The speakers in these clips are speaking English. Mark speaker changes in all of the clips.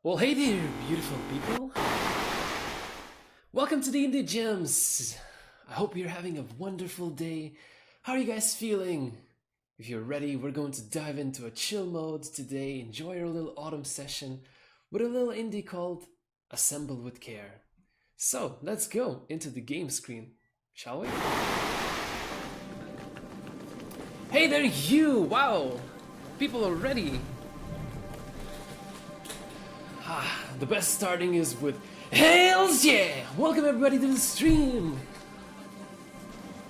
Speaker 1: Well, hey there, beautiful people. Welcome to the Indie Gems. I hope you're having a wonderful day. How are you guys feeling? If you're ready, we're going to dive into a chill mode today. Enjoy our little autumn session with a little indie called Assemble with Care. So, let's go into the game screen, shall we? Hey there, you! Wow! People are ready. The best starting is with Hails yeah! Welcome everybody to the stream!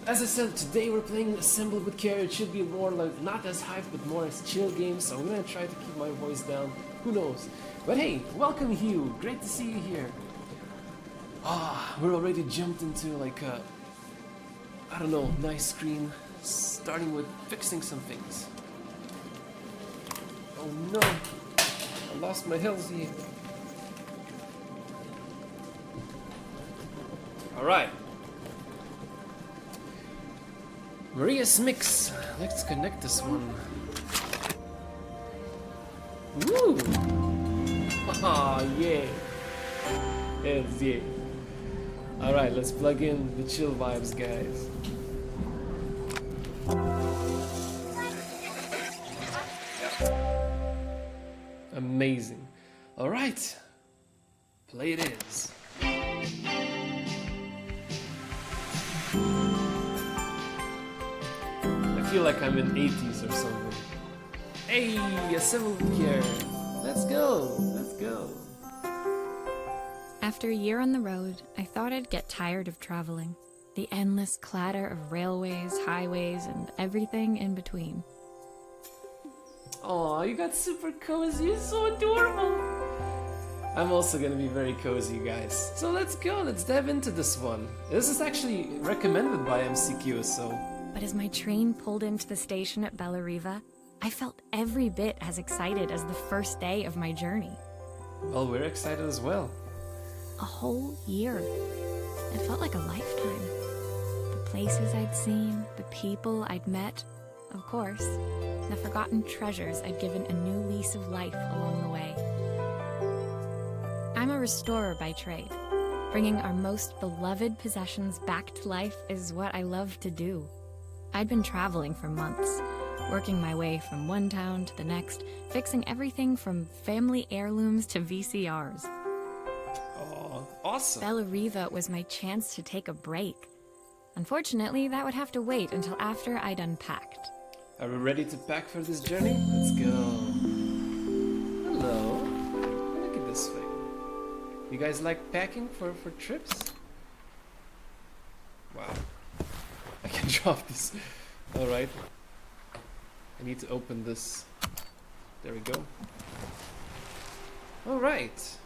Speaker 1: As I said, today we're playing Assemble with Care. It should be more like, not as hype, but more as chill game, so I'm gonna try to keep my voice down. Who knows? But hey, welcome Hugh! Great to see you here. We're already jumped into like a, I don't know, nice screen. Starting with fixing some things. Oh no! I lost my Halsey. Alright. Maria's Mix. Let's connect this one. Woo! Ah, yeah. Yes, yeah. Alright, let's plug in the chill vibes, guys. Amazing. Alright. Play it is. I feel like I'm in 80s or something. Hey, Assemble here. Let's go. Let's go.
Speaker 2: After a year on the road, I thought I'd get tired of traveling. The endless clatter of railways, highways, and everything in between.
Speaker 1: Aw, you got super cozy. You're so adorable. I'm also gonna be very cozy, guys. So let's go. Let's dive into this one. This is actually recommended by MCQ, so...
Speaker 2: But as my train pulled into the station at Bellariva, I felt every bit as excited as the first day of my journey.
Speaker 1: Well, we're excited as well.
Speaker 2: A whole year. It felt like a lifetime. The places I'd seen, the people I'd met, of course, the forgotten treasures I'd given a new lease of life along the way. I'm a restorer by trade. Bringing our most beloved possessions back to life is what I love to do. I'd been traveling for months, working my way from one town to the next, fixing everything from family heirlooms to VCRs.
Speaker 1: Oh, awesome.
Speaker 2: Bellariva was my chance to take a break. Unfortunately, that would have to wait until after I'd unpacked.
Speaker 1: Are we ready to pack for this journey? Let's go. Hello. Look at this thing. You guys like packing for trips? Wow. I can drop this. Alright. I need to open this. There we go. Alright.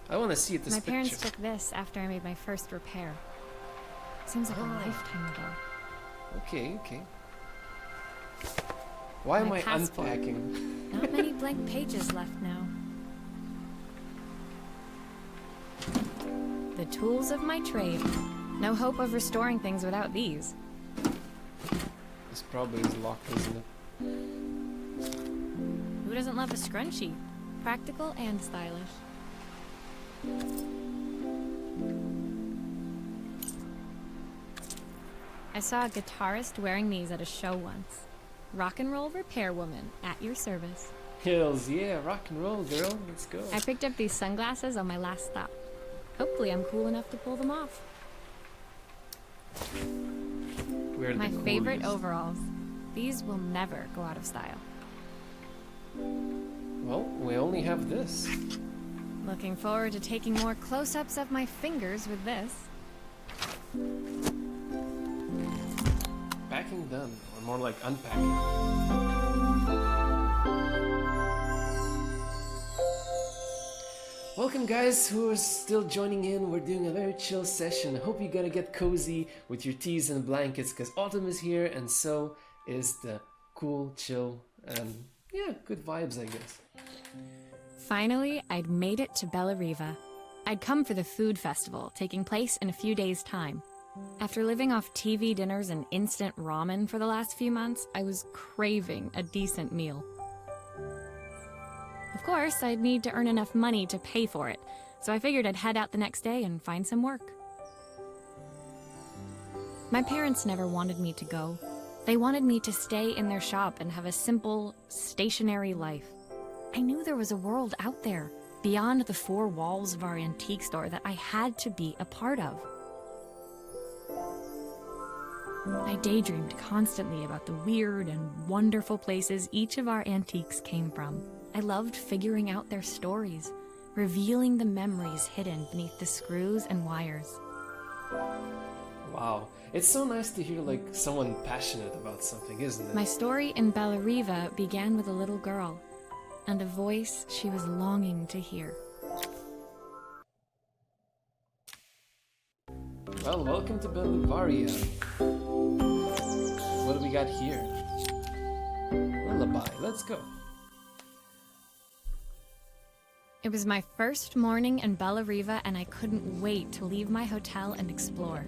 Speaker 1: I want to see it, this
Speaker 2: My
Speaker 1: picture.
Speaker 2: parents took this after I made my first repair. Seems like a lifetime ago.
Speaker 1: Okay, okay. Why am
Speaker 2: My
Speaker 1: I
Speaker 2: passport.
Speaker 1: unpacking?
Speaker 2: Not many blank pages left now. The tools of my trade. No hope of restoring things without these.
Speaker 1: This probably is locked, isn't it?
Speaker 2: Who doesn't love a scrunchie? Practical and stylish. I saw a guitarist wearing these at a show once. Rock and roll repair woman, at your service.
Speaker 1: Hills, yeah, rock and roll, girl. Let's go.
Speaker 2: I picked up these sunglasses on my last stop. Hopefully I'm cool enough to pull them off.
Speaker 1: We're
Speaker 2: My
Speaker 1: the
Speaker 2: favorite
Speaker 1: coolest.
Speaker 2: overalls. These will never go out of style.
Speaker 1: Well, we only have this.
Speaker 2: Looking forward to taking more close-ups of my fingers with this.
Speaker 1: Packing done, or more like unpacking. Welcome guys who are still joining in. We're doing a very chill session. I hope you're gonna get cozy with your teas and blankets because autumn is here and so is the cool, chill, and yeah, good vibes I guess.
Speaker 2: Finally, I'd made it to Bellariva. I'd come for the food festival, taking place in a few days' time. After living off TV dinners and instant ramen for the last few months, I was craving a decent meal. The Of course, I'd need to earn enough money to pay for it, so I figured I'd head out the next day and find some work. My parents never wanted me to go. They wanted me to stay in their shop and have a simple, stationary life. I knew there was a world out there, beyond the four walls of our antique store, that I had to be a part of. I daydreamed constantly about the weird and wonderful places each of our antiques came from. I loved figuring out their stories, revealing the memories hidden beneath the screws and wires.
Speaker 1: Wow. It's so nice to hear like someone passionate about something, isn't it?
Speaker 2: My story in Bellariva began with a little girl, and a voice she was longing to hear.
Speaker 1: Well, welcome to Belluvaria. What do we got here? Lullaby, let's go.
Speaker 2: It was my first morning in Bellariva, and I couldn't wait to leave my hotel and explore.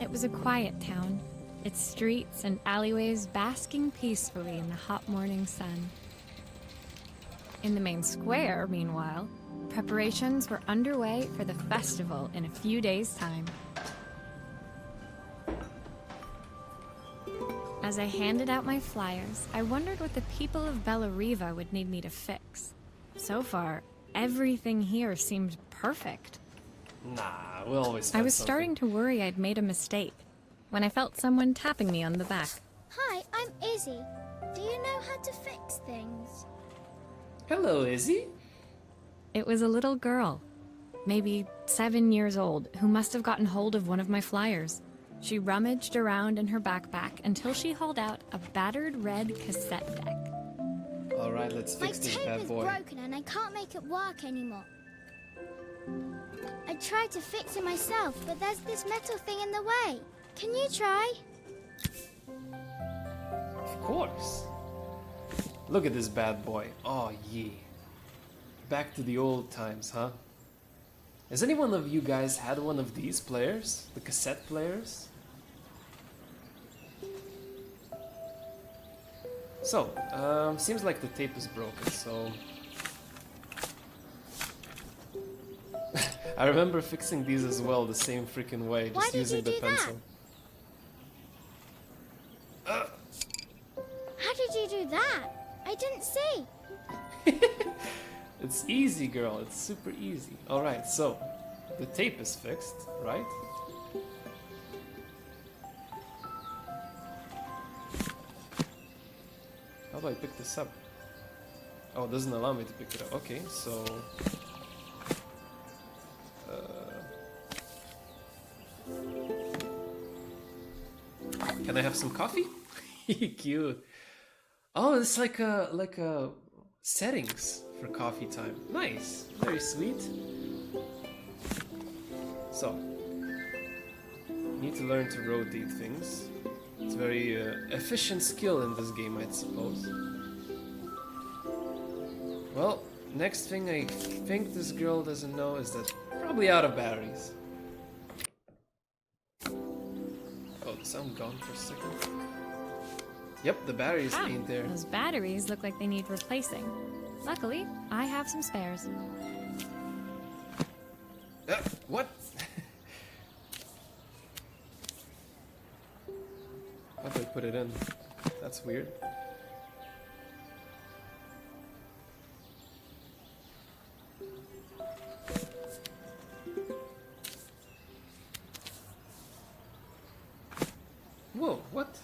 Speaker 2: It was a quiet town, its streets and alleyways basking peacefully in the hot morning sun. In the main square, meanwhile, preparations were underway for the festival in a few days' time. As I handed out my flyers, I wondered what the people of Bellariva would need me to fix. So far, everything here seemed perfect.
Speaker 1: Nah, we'll always
Speaker 2: I
Speaker 1: find
Speaker 2: was
Speaker 1: something.
Speaker 2: starting to worry I'd made a mistake when I felt someone tapping me on the back.
Speaker 3: Hi, I'm Izzy. Do you know how to fix things?
Speaker 1: Hello, Izzy.
Speaker 2: It was a little girl, maybe 7 years old, who must have gotten hold of one of my flyers. She rummaged around in her backpack until she hauled out a battered red cassette deck.
Speaker 1: Alright, let's
Speaker 3: My
Speaker 1: fix this
Speaker 3: tape
Speaker 1: bad
Speaker 3: is
Speaker 1: boy.
Speaker 3: broken and I can't make it work anymore. I tried to fix it myself, but there's this metal thing in the way. Can you try?
Speaker 1: Of course. Look at this bad boy. Oh, yeah. Back to the old times, huh? Has any one of you guys had one of these players? The cassette players? So, seems like the tape is broken, so... I remember fixing these as well the same freaking way,
Speaker 3: Why
Speaker 1: just
Speaker 3: did
Speaker 1: using
Speaker 3: you
Speaker 1: the
Speaker 3: do that?
Speaker 1: pencil.
Speaker 3: How did you do that? I didn't see.
Speaker 1: It's easy, girl. It's super easy. Alright, so the tape is fixed, right? How do I pick this up? Oh, it doesn't allow me to pick it up. Okay, so... Can I have some coffee? Cute. Oh, it's like a settings for coffee time. Nice, very sweet. So, need to learn to rotate things. It's a very efficient skill in this game, I suppose. Well, next thing I think this girl doesn't know is that probably out of batteries. Oh, the sound gone for a second. Yep, the batteries
Speaker 2: Wow,
Speaker 1: ain't there.
Speaker 2: those batteries look like they need replacing. Luckily, I have some spares.
Speaker 1: What? How do I put it in? That's weird. Whoa, what?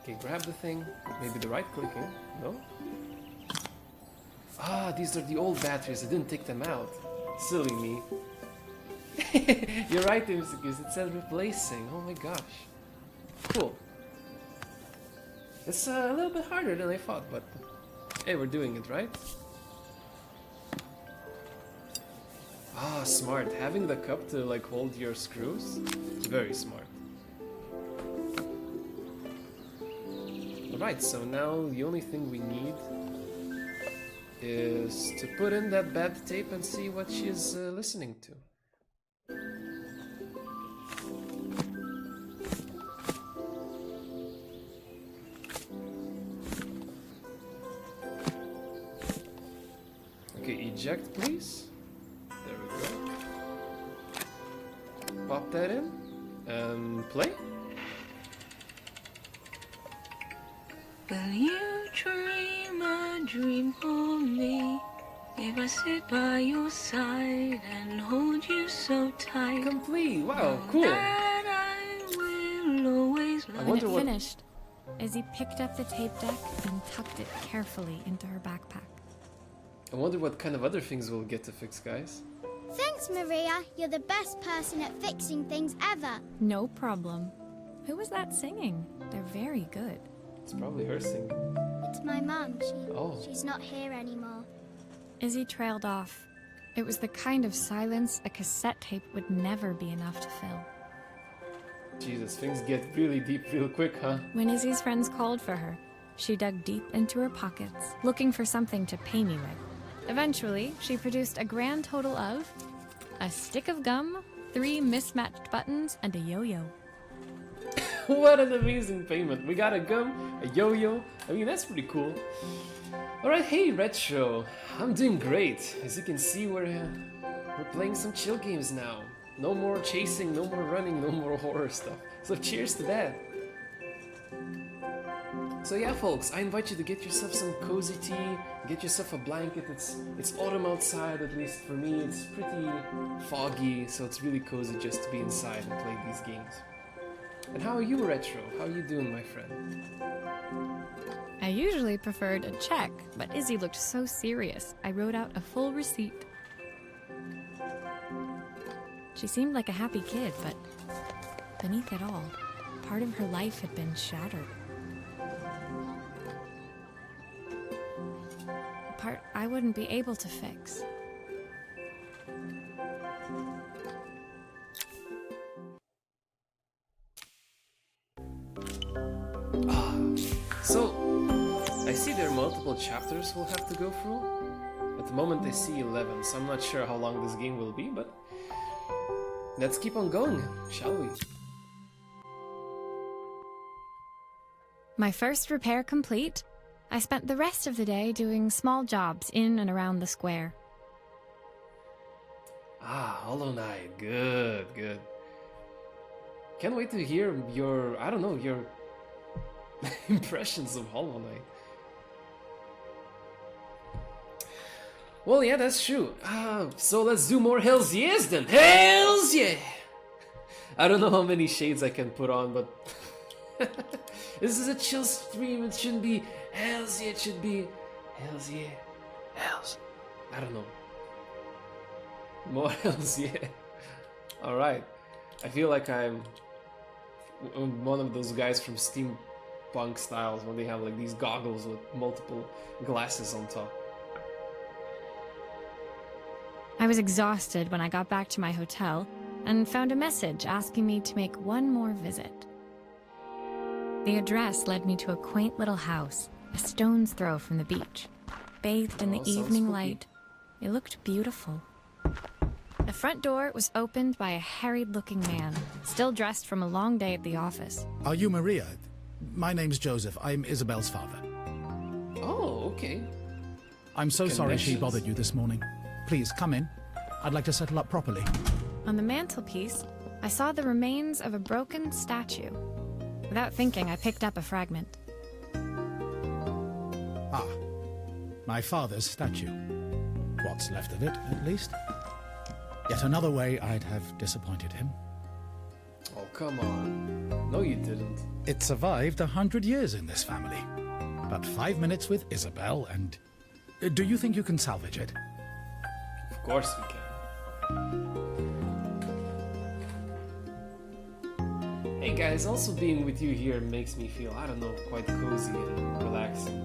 Speaker 1: Okay, grab the thing. Maybe the right clicking. No? Ah, these are the old batteries. I didn't take them out. Silly me. You're right, Imsicus. It said replacing. Oh my gosh. Cool. It's a little bit harder than I thought, but hey, we're doing it, right? Ah, smart. Having the cup to like hold your screws, very smart. Alright, so now the only thing we need is to put in that bad tape and see what she's listening to. Okay, eject please. There we go. Pop that in. And play.
Speaker 4: Will you dream a dream for me? If I sit by your side and hold you so tight.
Speaker 1: Complete! Wow, cool!
Speaker 4: That I will always love.
Speaker 1: I
Speaker 2: When
Speaker 1: wonder
Speaker 2: it
Speaker 1: what...
Speaker 2: finished, Izzy picked up the tape deck and tucked it carefully into her backpack.
Speaker 1: I wonder what kind of other things we'll get to fix, guys.
Speaker 3: Thanks, Maria. You're the best person at fixing things ever.
Speaker 2: No problem. Who was that singing? They're very good.
Speaker 1: It's probably her singing.
Speaker 3: It's my mum.
Speaker 1: Oh.
Speaker 3: She's not here anymore.
Speaker 2: Izzy trailed off. It was the kind of silence a cassette tape would never be enough to fill.
Speaker 1: Jesus, things get really deep real quick, huh?
Speaker 2: When Izzy's friends called for her, she dug deep into her pockets, looking for something to pay me with. Eventually, she produced a grand total of a stick of gum, 3 mismatched buttons, and a yo-yo.
Speaker 1: What an amazing payment. We got a gum, a yo-yo. I mean, that's pretty cool. Alright, hey Retro. I'm doing great. As you can see, we're playing some chill games now. No more chasing, no more running, no more horror stuff. So cheers to that. So yeah, folks, I invite you to get yourself some cozy tea, get yourself a blanket. It's autumn outside, at least for me. It's pretty foggy, so it's really cozy just to be inside and play these games. And how are you, Retro? How are you doing, my friend?
Speaker 2: I usually preferred a check, but Izzy looked so serious, I wrote out a full receipt. She seemed like a happy kid, but beneath it all, part of her life had been shattered. A part I wouldn't be able to fix.
Speaker 1: So, I see there are multiple chapters we'll have to go through. At the moment I see 11, so I'm not sure how long this game will be, but let's keep on going, shall we?
Speaker 2: My first repair complete, I spent the rest of the day doing small jobs in and around the square.
Speaker 1: Ah, Hollow Knight, good, good. Can't wait to hear your, I don't know, your impressions of Hollow Knight. Well, yeah, that's true. So let's do more Hells Yes then. Hells Yeah! I don't know how many shades I can put on, but this is a chill stream. It shouldn't be Hells Yeah. It should be Hells Yeah. Hells. I don't know. More Hells Yeah. All right. I feel like I'm one of those guys from Steampunk Styles when they have like these goggles with multiple glasses on top.
Speaker 2: I was exhausted when I got back to my hotel and found a message asking me to make one more visit. The address led me to a quaint little house, a stone's throw from the beach. Bathed in the
Speaker 1: sounds
Speaker 2: evening
Speaker 1: spooky.
Speaker 2: light, it looked beautiful. The front door was opened by a harried-looking man, still dressed from a long day at the office.
Speaker 5: Are you Maria? My name's Joseph. I'm Isabel's father.
Speaker 1: Oh, okay.
Speaker 5: I'm so sorry she
Speaker 1: Connections.
Speaker 5: bothered you this morning. Please, come in. I'd like to settle up properly.
Speaker 2: On the mantelpiece, I saw the remains of a broken statue. Without thinking, I picked up a fragment.
Speaker 5: Ah, my father's statue. What's left of it, at least. Yet another way I'd have disappointed him.
Speaker 1: Oh, come on. No, you didn't.
Speaker 5: It survived 100 years in this family. But 5 minutes with Isabel and... Do you think you can salvage it?
Speaker 1: Of course we can. Hey guys, also being with you here makes me feel, I don't know, quite cozy and relaxing.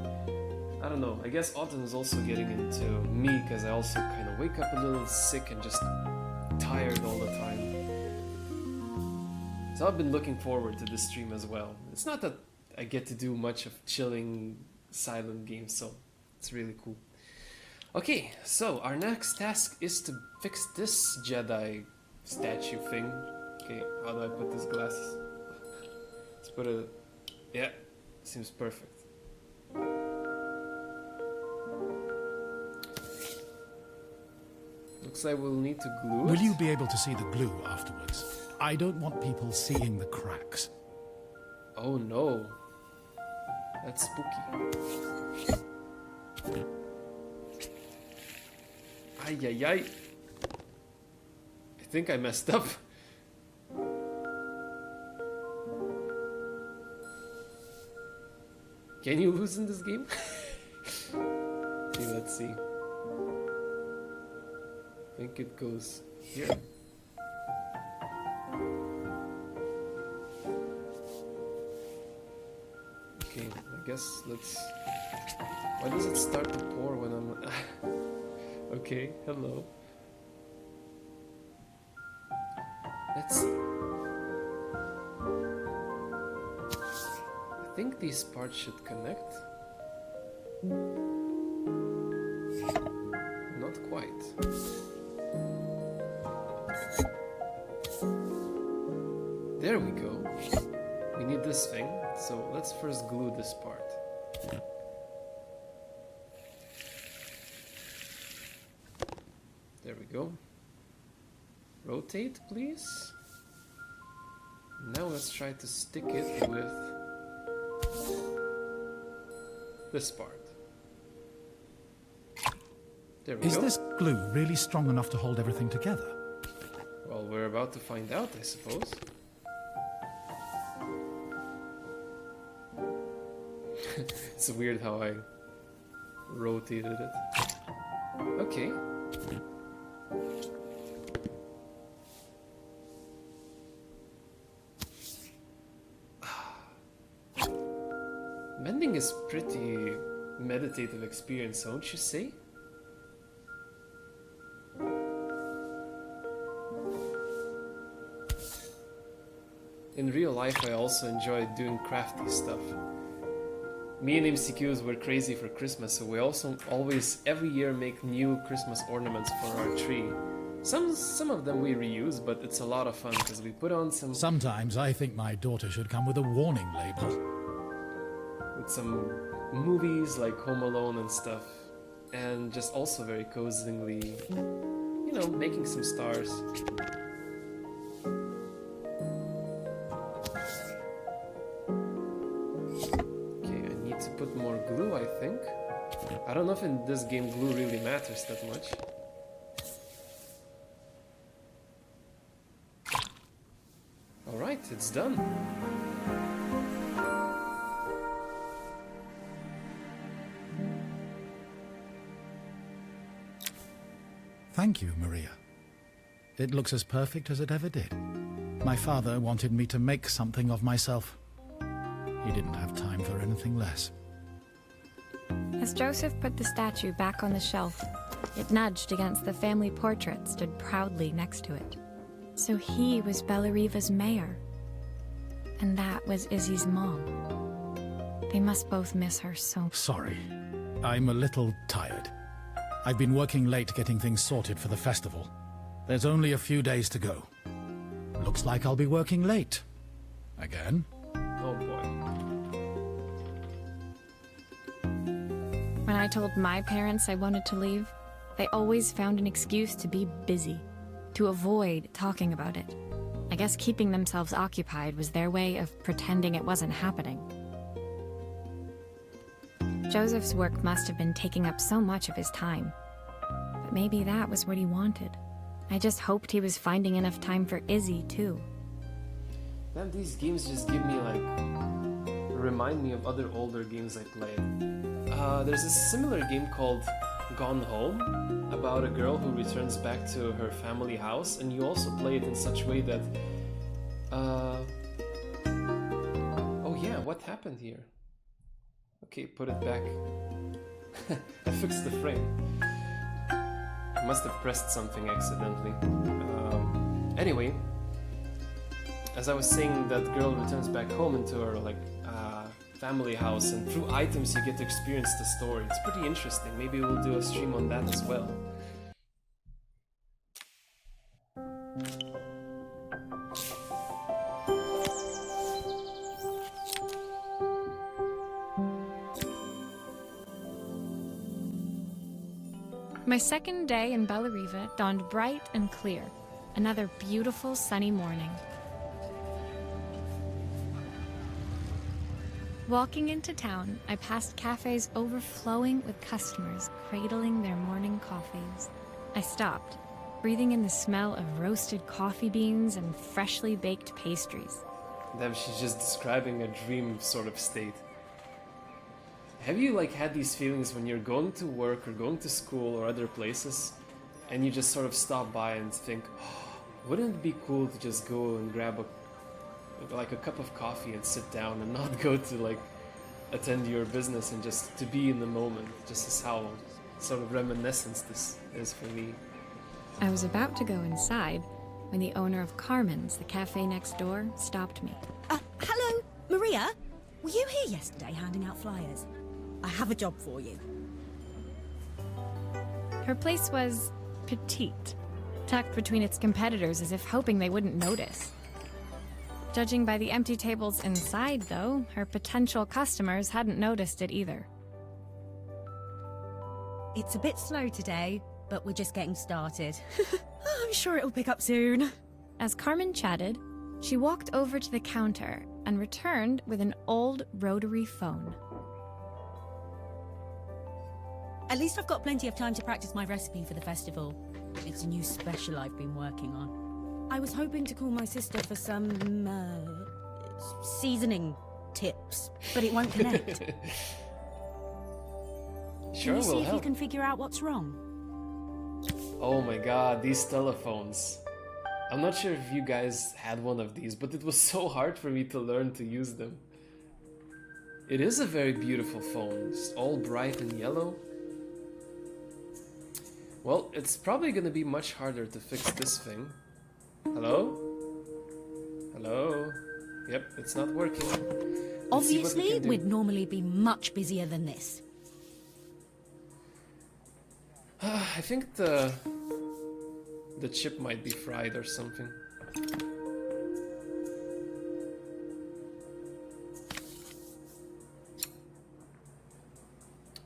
Speaker 1: I don't know, I guess autumn is also getting into me because I also kind of wake up a little sick and just tired all the time. So I've been looking forward to this stream as well. It's not that I get to do much of chilling silent games, so it's really cool. Okay, so our next task is to fix this Jedi statue thing. Okay, how do I put these glasses? Let's put it... Yeah, seems perfect. Looks like we'll need to glue it.
Speaker 5: Will you be able to see the glue afterwards? I don't want people seeing the cracks.
Speaker 1: Oh no. That's spooky. Ay, ay, ay. I think I messed up. Can you lose in this game? Okay, let's see. I think it goes here. Okay, I guess let's... Why does it start to pour when I'm... Okay, hello. Let's see. I think these parts should connect. Not quite. There we go. We need this thing, so let's first glue this part. There we go. Rotate, please. Now let's try to stick it with this part. There we go.
Speaker 5: Is this glue really strong enough to hold everything together?
Speaker 1: Well, we're about to find out, I suppose. It's weird how I rotated it. Okay. Mending is pretty meditative experience, don't you say? In real life, I also enjoy doing crafty stuff. Me and MCQs were crazy for Christmas, so we also always, every year, make new Christmas ornaments for our tree. Some of them we reuse, but it's a lot of fun because we put on some...
Speaker 5: Sometimes I think my daughter should come with a warning label.
Speaker 1: With some movies like Home Alone and stuff. And just also very cozily, you know, making some stars. Put more glue, I think. I don't know if in this game glue really matters that much. Alright, it's done.
Speaker 5: Thank you, Maria. It looks as perfect as it ever did. My father wanted me to make something of myself. He didn't have time for anything less.
Speaker 2: As Joseph put the statue back on the shelf, it nudged against the family portrait stood proudly next to it. So he was Bellariva's mayor. And that was Izzy's mom. They must both miss her so...
Speaker 5: Sorry. I'm a little tired. I've been working late getting things sorted for the festival. There's only a few days to go. Looks like I'll be working late. Again.
Speaker 1: Oh boy.
Speaker 2: When I told my parents I wanted to leave, they always found an excuse to be busy, to avoid talking about it. I guess keeping themselves occupied was their way of pretending it wasn't happening. Joseph's work must have been taking up so much of his time. But maybe that was what he wanted. I just hoped he was finding enough time for Izzy, too.
Speaker 1: Man, these games just give me like... remind me of other older games I played. There's a similar game called Gone Home, about a girl who returns back to her family house, and you also play it in such a way that... Oh yeah, what happened here? Okay, put it back. I fixed the frame. I must have pressed something accidentally. Anyway, as I was saying, that girl returns back home into her family house, and through items you get to experience the story. It's pretty interesting. Maybe we'll do a stream on that as well.
Speaker 2: My second day in Bellariva dawned bright and clear. Another beautiful sunny morning. Walking into town, I passed cafes overflowing with customers cradling their morning coffees. I stopped, breathing in the smell of roasted coffee beans and freshly baked pastries.
Speaker 1: Damn, she's just describing a dream sort of state. Have you like had these feelings when you're going to work or going to school or other places and you just sort of stop by and think, oh, wouldn't it be cool to just go and grab a cup of coffee and sit down and not go to like attend your business and just to be in the moment? Just as how sort of reminiscence this is for me.
Speaker 2: I was about to go inside when the owner of Carmen's, the cafe next door, stopped me.
Speaker 6: Hello, Maria? Were you here yesterday handing out flyers? I have a job for you.
Speaker 2: Her place was petite, tucked between its competitors as if hoping they wouldn't notice. Judging by the empty tables inside, though, her potential customers hadn't noticed it either.
Speaker 6: It's a bit slow today, but we're just getting started. I'm sure it'll pick up soon.
Speaker 2: As Carmen chatted, she walked over to the counter and returned with an old rotary phone.
Speaker 6: At least I've got plenty of time to practice my recipe for the festival. It's a new special I've been working on. I was hoping to call my sister for some, seasoning tips, but it won't connect.
Speaker 1: Sure,
Speaker 6: Can you see
Speaker 1: will
Speaker 6: if
Speaker 1: help.
Speaker 6: you can figure out what's wrong?
Speaker 1: Oh my god, these telephones. I'm not sure if you guys had one of these, but it was so hard for me to learn to use them. It is a very beautiful phone, it's all bright and yellow. Well, it's probably gonna be much harder to fix this thing. Hello? Hello? Yep, it's not working. Let's see what we
Speaker 6: Obviously,
Speaker 1: can do.
Speaker 6: we'd normally be much busier than this.
Speaker 1: I think the chip might be fried or something.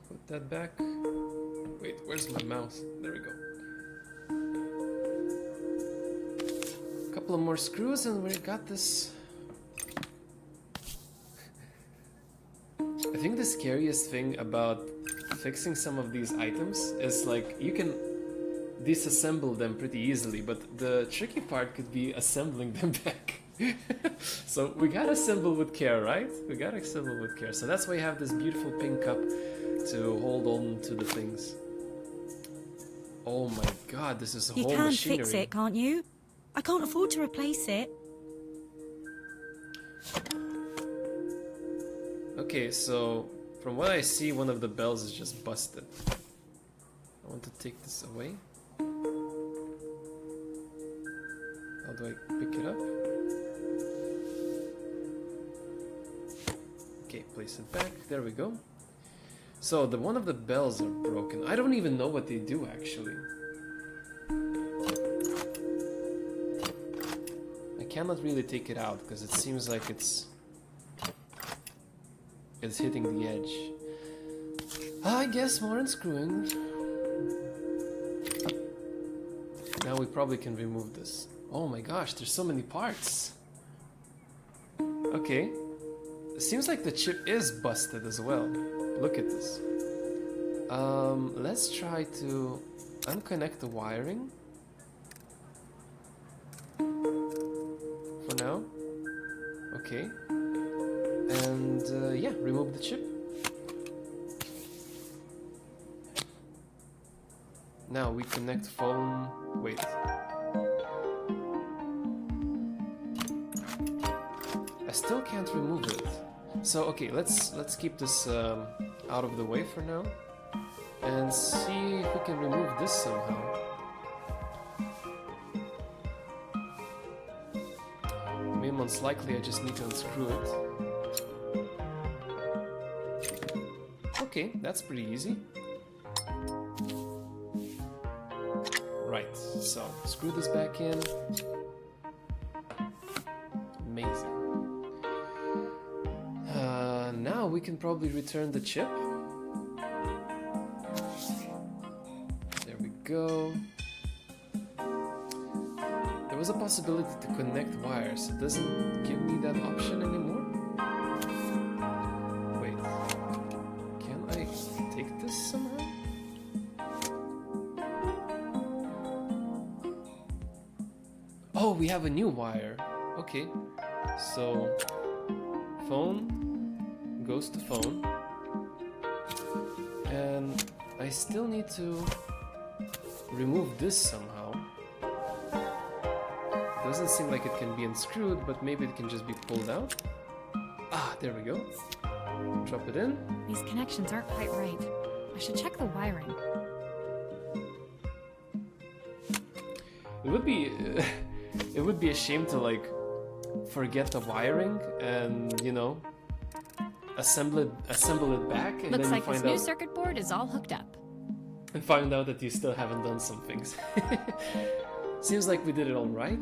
Speaker 1: Put that back. Wait, where's my mouse? There we go. Couple of more screws and we got this. I think the scariest thing about fixing some of these items is like you can disassemble them pretty easily, but the tricky part could be assembling them back. So we gotta assemble with care, right? We gotta assemble with care. So that's why you have this beautiful pink cup to hold on to the things. Oh my god, this is a
Speaker 6: You
Speaker 1: whole
Speaker 6: can
Speaker 1: machinery.
Speaker 6: fix it, can't you? I can't afford to replace it.
Speaker 1: Okay, so from what I see, one of the bells is just busted. I want to take this away. How do I pick it up? Okay, place it back. There we go. So the one of the bells are broken. I don't even know what they do actually. I cannot really take it out because it seems like it's hitting the edge. I guess more unscrewing. Now we probably can remove this. Oh my gosh, there's so many parts. Okay. It seems like the chip is busted as well. Look at this. Let's try to unconnect the wiring. For now. Okay. And yeah, remove the chip. Now we connect phone. Wait. I still can't remove it. So okay, let's keep this out of the way for now, and see if we can remove this somehow. I mean, most likely I just need to unscrew it. Okay, that's pretty easy. Right, so screw this back in. Amazing. Now we can probably return the chip. There go. There was a possibility to connect wires. It doesn't give me that option anymore. Wait, can I take this somehow? Oh, we have a new wire. Okay, so phone goes to phone, and I still need to remove this somehow. Doesn't seem like it can be unscrewed, but maybe it can just be pulled out. Ah, there we go. Drop it in.
Speaker 2: These connections aren't quite right. I should check the wiring.
Speaker 1: It would be it would be a shame to like forget the wiring and, you know, assemble it back, and
Speaker 2: Looks
Speaker 1: then
Speaker 2: like
Speaker 1: you
Speaker 2: this
Speaker 1: find
Speaker 2: new
Speaker 1: out
Speaker 2: circuit board is all hooked up.
Speaker 1: and find out that you still haven't done some things. Seems like we did it all right.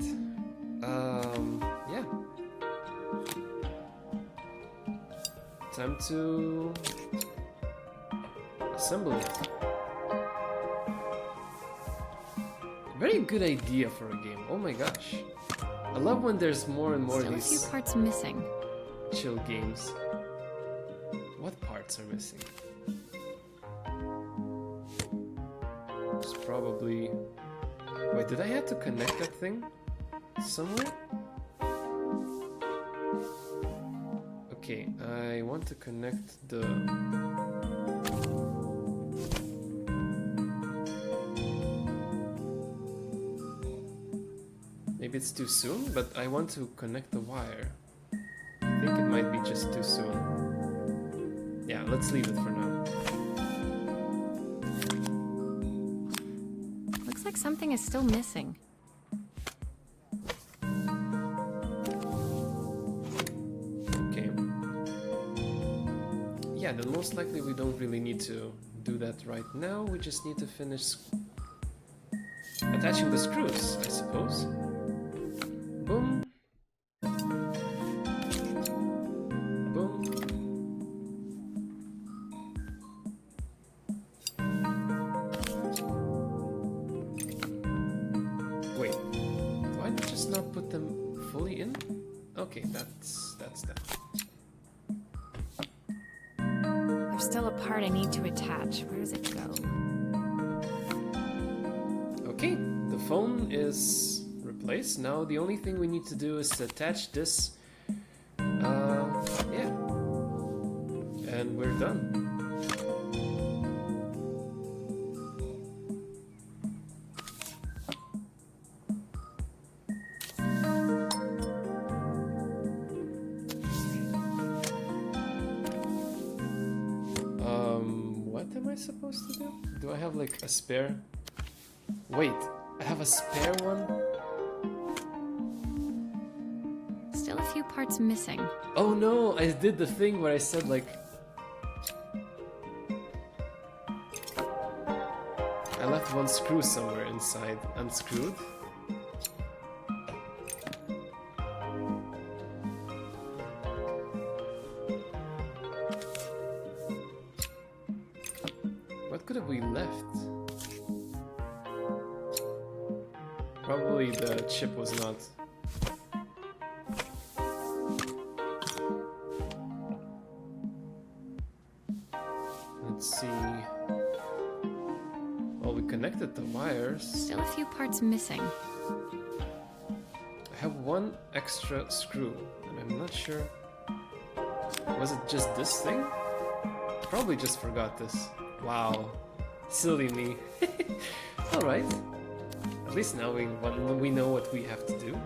Speaker 1: Yeah. Time to assemble it. Very good idea for a game. Oh my gosh. I love when there's more and more
Speaker 2: Still
Speaker 1: of
Speaker 2: a few
Speaker 1: these
Speaker 2: parts missing.
Speaker 1: chill games. What parts are missing? It's probably... Wait, did I have to connect that thing somewhere? Okay, I want to connect the... Maybe it's too soon, but I want to connect the wire. I think it might be just too soon. Yeah, let's leave it for now.
Speaker 2: Looks like something is still missing.
Speaker 1: Okay. Yeah, then most likely we don't really need to do that right now. We just need to finish attaching the screws, I suppose. Boom. Boom. Wait, do I just not put them fully in? Okay, that's that.
Speaker 2: There's still a part I need to attach. Where does it go?
Speaker 1: Okay, the phone is replaced. Now the only thing we need to do is to attach this. Yeah. And we're done. What am I supposed to do? Do I have like a spare? Wait, I have a spare one?
Speaker 2: Still a few parts missing.
Speaker 1: Oh no, I did the thing where I said like... I left one screw somewhere inside, unscrewed. What could have we left? Probably the chip was not. Let's see. Well, we connected the wires.
Speaker 2: Still a few parts missing.
Speaker 1: I have one extra screw, and I'm not sure. Was it just this thing? Probably just forgot this. Wow. Silly me. Alright. At least now we know what we have to do.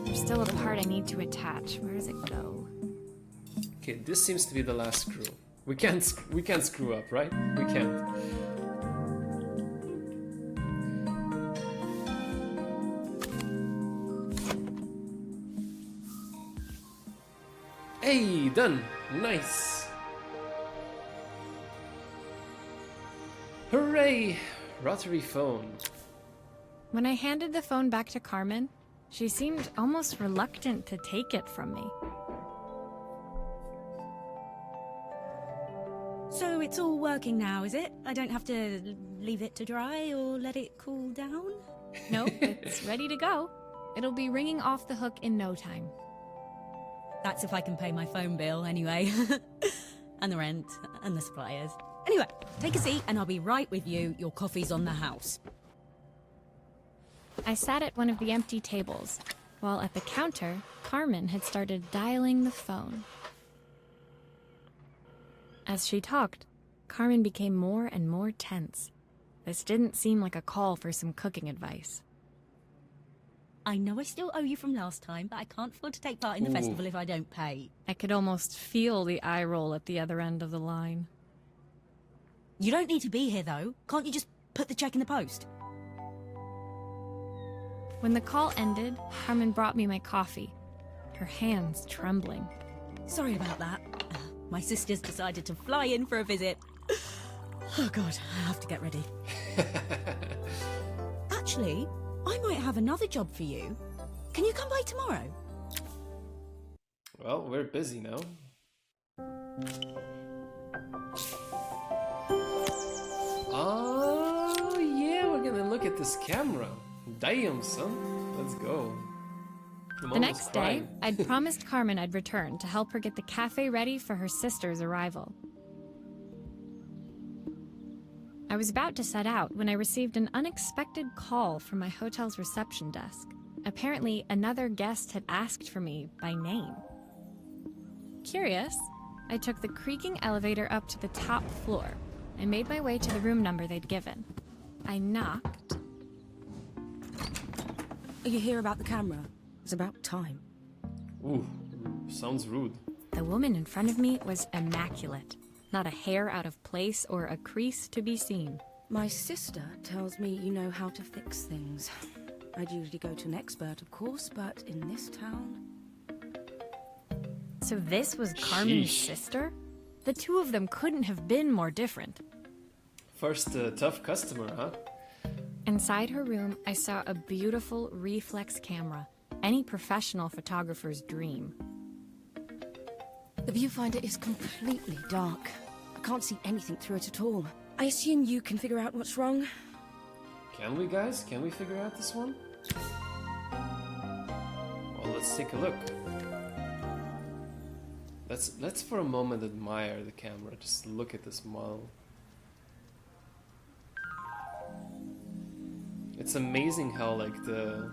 Speaker 2: There's still a part I need to attach. Where does it go?
Speaker 1: Okay, this seems to be the last screw. We can't screw up, right? We can't. Hey, done. Nice. Hooray! Rotary phone.
Speaker 2: When I handed the phone back to Carmen, she seemed almost reluctant to take it from me.
Speaker 6: So it's all working now, is it? I don't have to leave it to dry or let it cool down?
Speaker 2: Nope, it's ready to go. It'll be ringing off the hook in no time.
Speaker 6: That's if I can pay my phone bill, anyway. And the rent, and the suppliers. Anyway, take a seat and I'll be right with you. Your coffee's on the house.
Speaker 2: I sat at one of the empty tables, while at the counter, Carmen had started dialing the phone. As she talked, Carmen became more and more tense. This didn't seem like a call for some cooking advice.
Speaker 6: I know I still owe you from last time, but I can't afford to take part in the festival if I don't pay.
Speaker 2: I could almost feel the eye roll at the other end of the line.
Speaker 6: You don't need to be here, though. Can't you just put the check in the post?
Speaker 2: When the call ended, Carmen brought me my coffee, her hands trembling.
Speaker 6: Sorry about that. My sister's decided to fly in for a visit. Oh god, I have to get ready. Actually, I might have another job for you. Can you come by tomorrow?
Speaker 1: Well, we're busy now. Oh, yeah, we're gonna look at this camera. Damn, son. Let's go.
Speaker 2: The next day, I'd promised Carmen I'd return to help her get the cafe ready for her sister's arrival. I was about to set out when I received an unexpected call from my hotel's reception desk. Apparently, another guest had asked for me by name. Curious, I took the creaking elevator up to the top floor and made my way to the room number they'd given. I knocked.
Speaker 6: Are you here about the camera? It's about time.
Speaker 1: Ooh, sounds rude.
Speaker 2: The woman in front of me was immaculate. Not a hair out of place or a crease to be seen.
Speaker 7: My sister tells me you know how to fix things. I'd usually go to an expert, of course, but in this town...
Speaker 2: So this was Carmen's
Speaker 1: Sheesh.
Speaker 2: sister? The two of them couldn't have been more different.
Speaker 1: First, tough customer, huh?
Speaker 2: Inside her room, I saw a beautiful reflex camera. Any professional photographer's dream.
Speaker 7: The viewfinder is completely dark. I can't see anything through it at all. I assume you can figure out what's wrong?
Speaker 1: Can we, guys? Can we figure out this one? Well, let's take a look. Let's for a moment admire the camera. Just look at this model. It's amazing how like the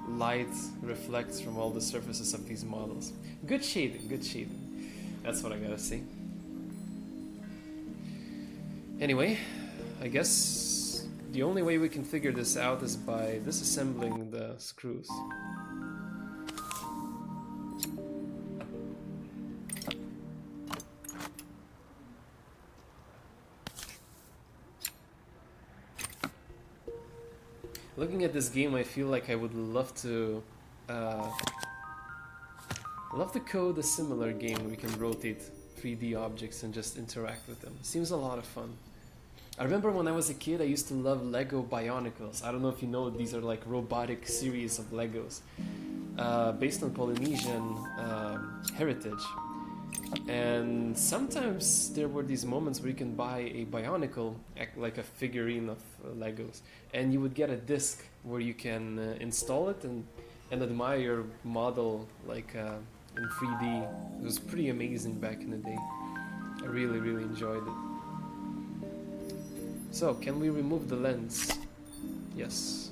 Speaker 1: light reflects from all the surfaces of these models. Good shading, good shading. That's what I gotta say. Anyway, I guess the only way we can figure this out is by disassembling the screws. Looking at this game, I feel like I would love to code a similar game where we can rotate 3D objects and just interact with them. Seems a lot of fun. I remember when I was a kid, I used to love Lego Bionicles. I don't know if you know, these are like robotic series of Legos based on Polynesian heritage. And sometimes there were these moments where you can buy a Bionicle, like a figurine of Legos, and you would get a disc where you can install it and admire your model like in 3D. It was pretty amazing back in the day. I really, really enjoyed it. So, can we remove the lens? Yes.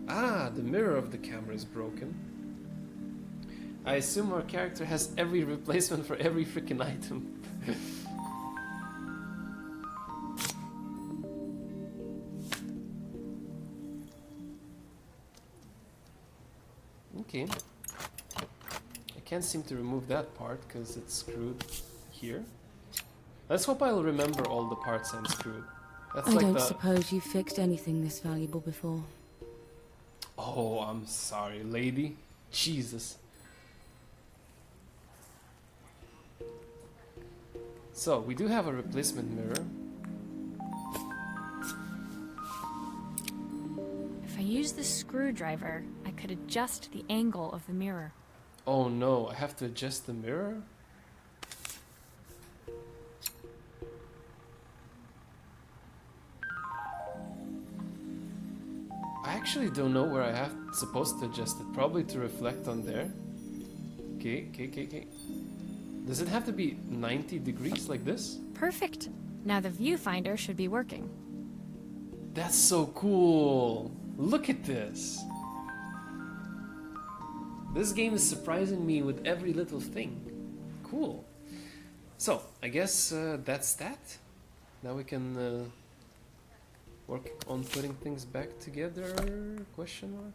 Speaker 1: Ah, the mirror of the camera is broken. I assume our character has every replacement for every freaking item. Okay. I can't seem to remove that part because it's screwed here. Let's hope I'll remember all the parts I'm screwed. That's
Speaker 7: I
Speaker 1: like
Speaker 7: don't suppose you've fixed anything this valuable before.
Speaker 1: Oh, I'm sorry, lady. Jesus. So, we do have a replacement mirror.
Speaker 2: If I use the screwdriver, I could adjust the angle of the mirror.
Speaker 1: Oh no, I have to adjust the mirror? I actually don't know where I have supposed to adjust it. Probably to reflect on there. Okay. Does it have to be 90 degrees like this?
Speaker 2: Perfect. Now the viewfinder should be working.
Speaker 1: That's so cool! Look at this! This game is surprising me with every little thing. Cool. So, I guess that's that. Now we can work on putting things back together? Question mark?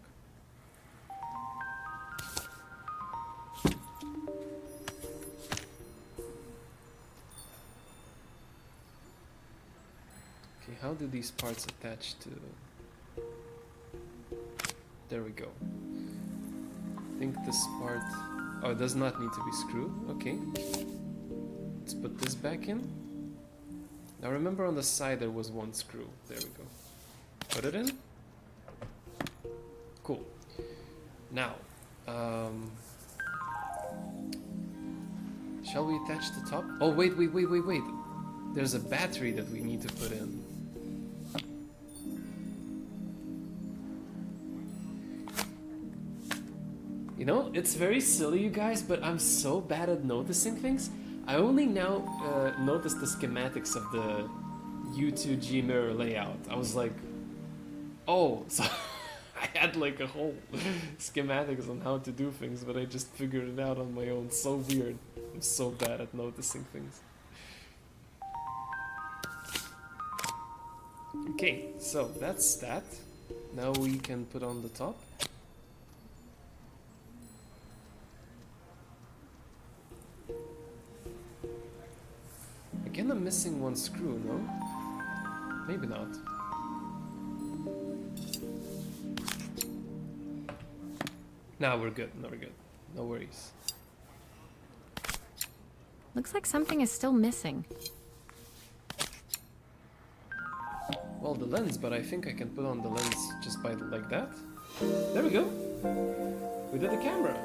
Speaker 1: Okay, how do these parts attach to... There we go. I think this part... Oh, it does not need to be screwed. Okay. Let's put this back in. Now remember on the side there was one screw. There we go. Put it in. Cool. Now, shall we attach the top? Oh, wait. There's a battery that we need to put in. You know, it's very silly, you guys, but I'm so bad at noticing things. I only now noticed the schematics of the U2G mirror layout. I was like, oh, so I had like a whole schematics on how to do things, but I just figured it out on my own. So weird. I'm so bad at noticing things. Okay, so that's that. Now we can put on the top. Again, I'm missing one screw, no? Maybe not. Now we're good, no worries.
Speaker 2: Looks like something is still missing.
Speaker 1: Well, the lens, but I think I can put on the lens just by like that. There we go. We did the camera.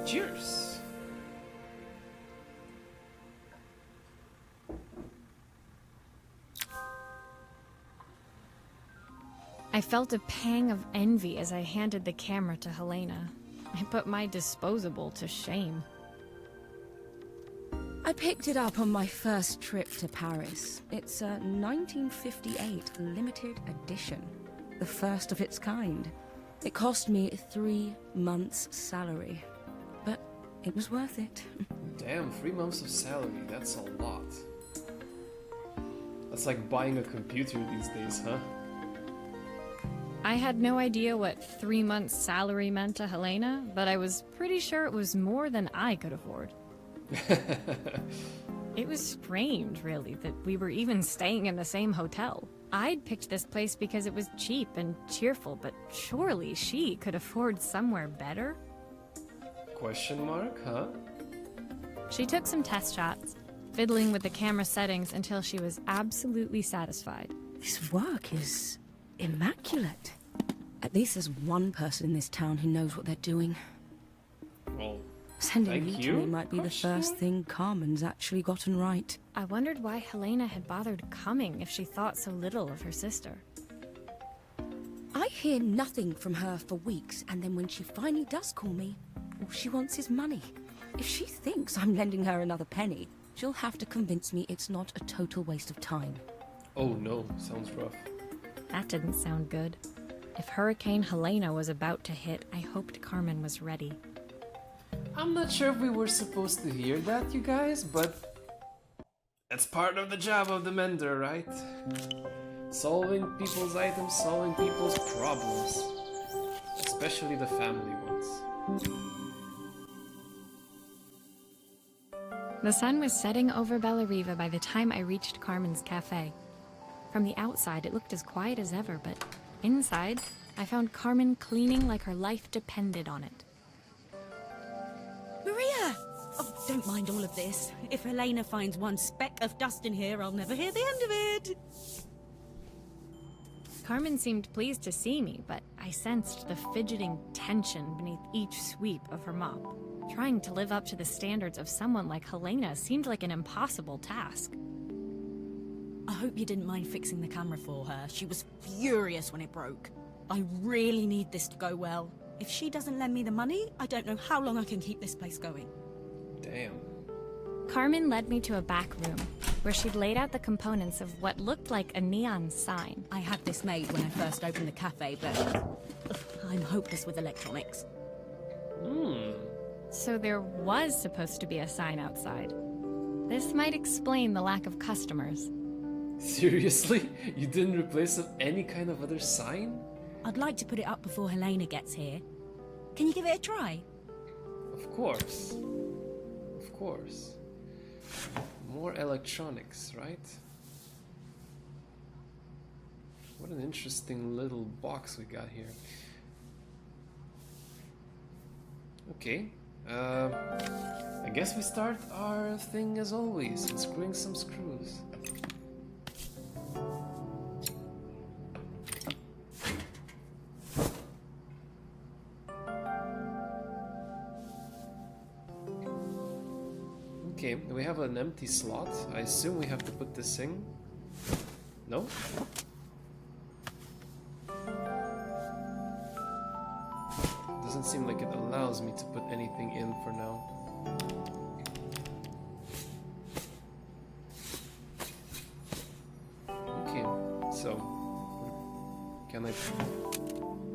Speaker 1: Cheers.
Speaker 2: I felt a pang of envy as I handed the camera to Helena. I put my disposable to shame.
Speaker 7: I picked it up on my first trip to Paris. It's a 1958 limited edition, the first of its kind. It cost me 3 months' salary, but it was worth it.
Speaker 1: Damn, 3 months of salary, that's a lot. That's like buying a computer these days, huh?
Speaker 2: I had no idea what 3 months' salary meant to Helena, but I was pretty sure it was more than I could afford. It was strange, really, that we were even staying in the same hotel. I'd picked this place because it was cheap and cheerful, but surely she could afford somewhere better?
Speaker 1: Question mark, huh?
Speaker 2: She took some test shots, fiddling with the camera settings until she was absolutely satisfied.
Speaker 7: This work is immaculate. At least there's one person in this town who knows what they're doing.
Speaker 1: Well,
Speaker 7: Sending
Speaker 1: thank
Speaker 7: me to
Speaker 1: you?
Speaker 7: me might be the first thing Carmen's actually gotten right.
Speaker 2: I wondered why Helena had bothered coming if she thought so little of her sister.
Speaker 7: I hear nothing from her for weeks, and then when she finally does call me, all she wants is money. If she thinks I'm lending her another penny, she'll have to convince me it's not a total waste of time.
Speaker 1: oh no, sounds rough.
Speaker 2: That didn't sound good. If Hurricane Helena was about to hit, I hoped Carmen was ready.
Speaker 1: I'm not sure if we were supposed to hear that, you guys, but that's part of the job of the mender, right? Solving people's items, solving people's problems. Especially the family ones.
Speaker 2: The sun was setting over Bellariva by the time I reached Carmen's cafe. From the outside, it looked as quiet as ever, but inside, I found Carmen cleaning like her life depended on it.
Speaker 7: Maria! Oh,
Speaker 6: don't mind all of this. If Helena finds one speck of dust in here, I'll never hear the end of it.
Speaker 2: Carmen seemed pleased to see me, but I sensed the fidgeting tension beneath each sweep of her mop. Trying to live up to the standards of someone like Helena seemed like an impossible task.
Speaker 6: I hope you didn't mind fixing the camera for her. She was furious when it broke. I really need this to go well. If she doesn't lend me the money, I don't know how long I can keep this place going.
Speaker 1: Damn.
Speaker 2: Carmen led me to a back room, where she'd laid out the components of what looked like a neon sign.
Speaker 6: I had this made when I first opened the cafe, but I'm hopeless with electronics.
Speaker 2: So there was supposed to be a sign outside. This might explain the lack of customers.
Speaker 1: Seriously? You didn't replace any kind of other sign?
Speaker 6: I'd like to put it up before Helena gets here. Can you give it a try?
Speaker 1: Of course. Of course. More electronics, right? What an interesting little box we got here. Okay. I guess we start our thing as always, unscrewing some screws. Okay, we have an empty slot. I assume we have to put this in. No? Doesn't seem like it allows me to put anything in for now. Okay, so can I...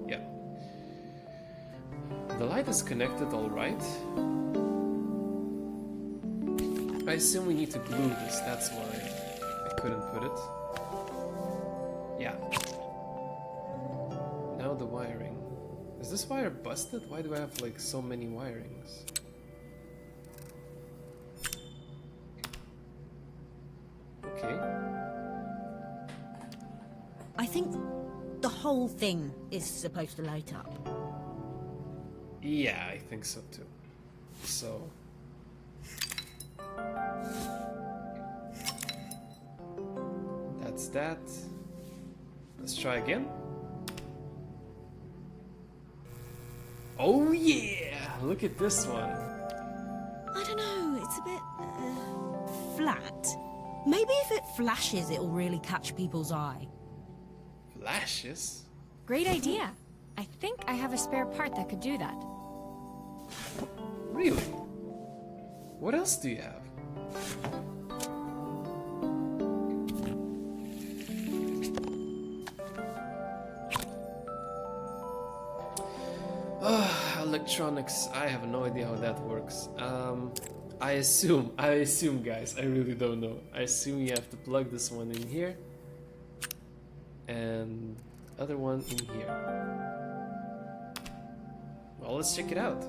Speaker 1: Yeah. The light is connected all right. I assume we need to glue this, that's why I couldn't put it. Yeah. Now the wiring. Is this wire busted? Why do I have like so many wirings? Okay.
Speaker 6: I think the whole thing is supposed to light up.
Speaker 1: Yeah, I think so too. So... that's that. Let's try again. Oh yeah! Look at this one.
Speaker 6: I don't know, it's a bit flat. Maybe if it flashes, it'll really catch people's eye.
Speaker 1: Flashes?
Speaker 2: Great idea. I think I have a spare part that could do that.
Speaker 1: Really? What else do you have? Electronics, I have no idea how that works. I assume guys, I really don't know. I assume you have to plug this one in here and other one in here. Well, let's check it out.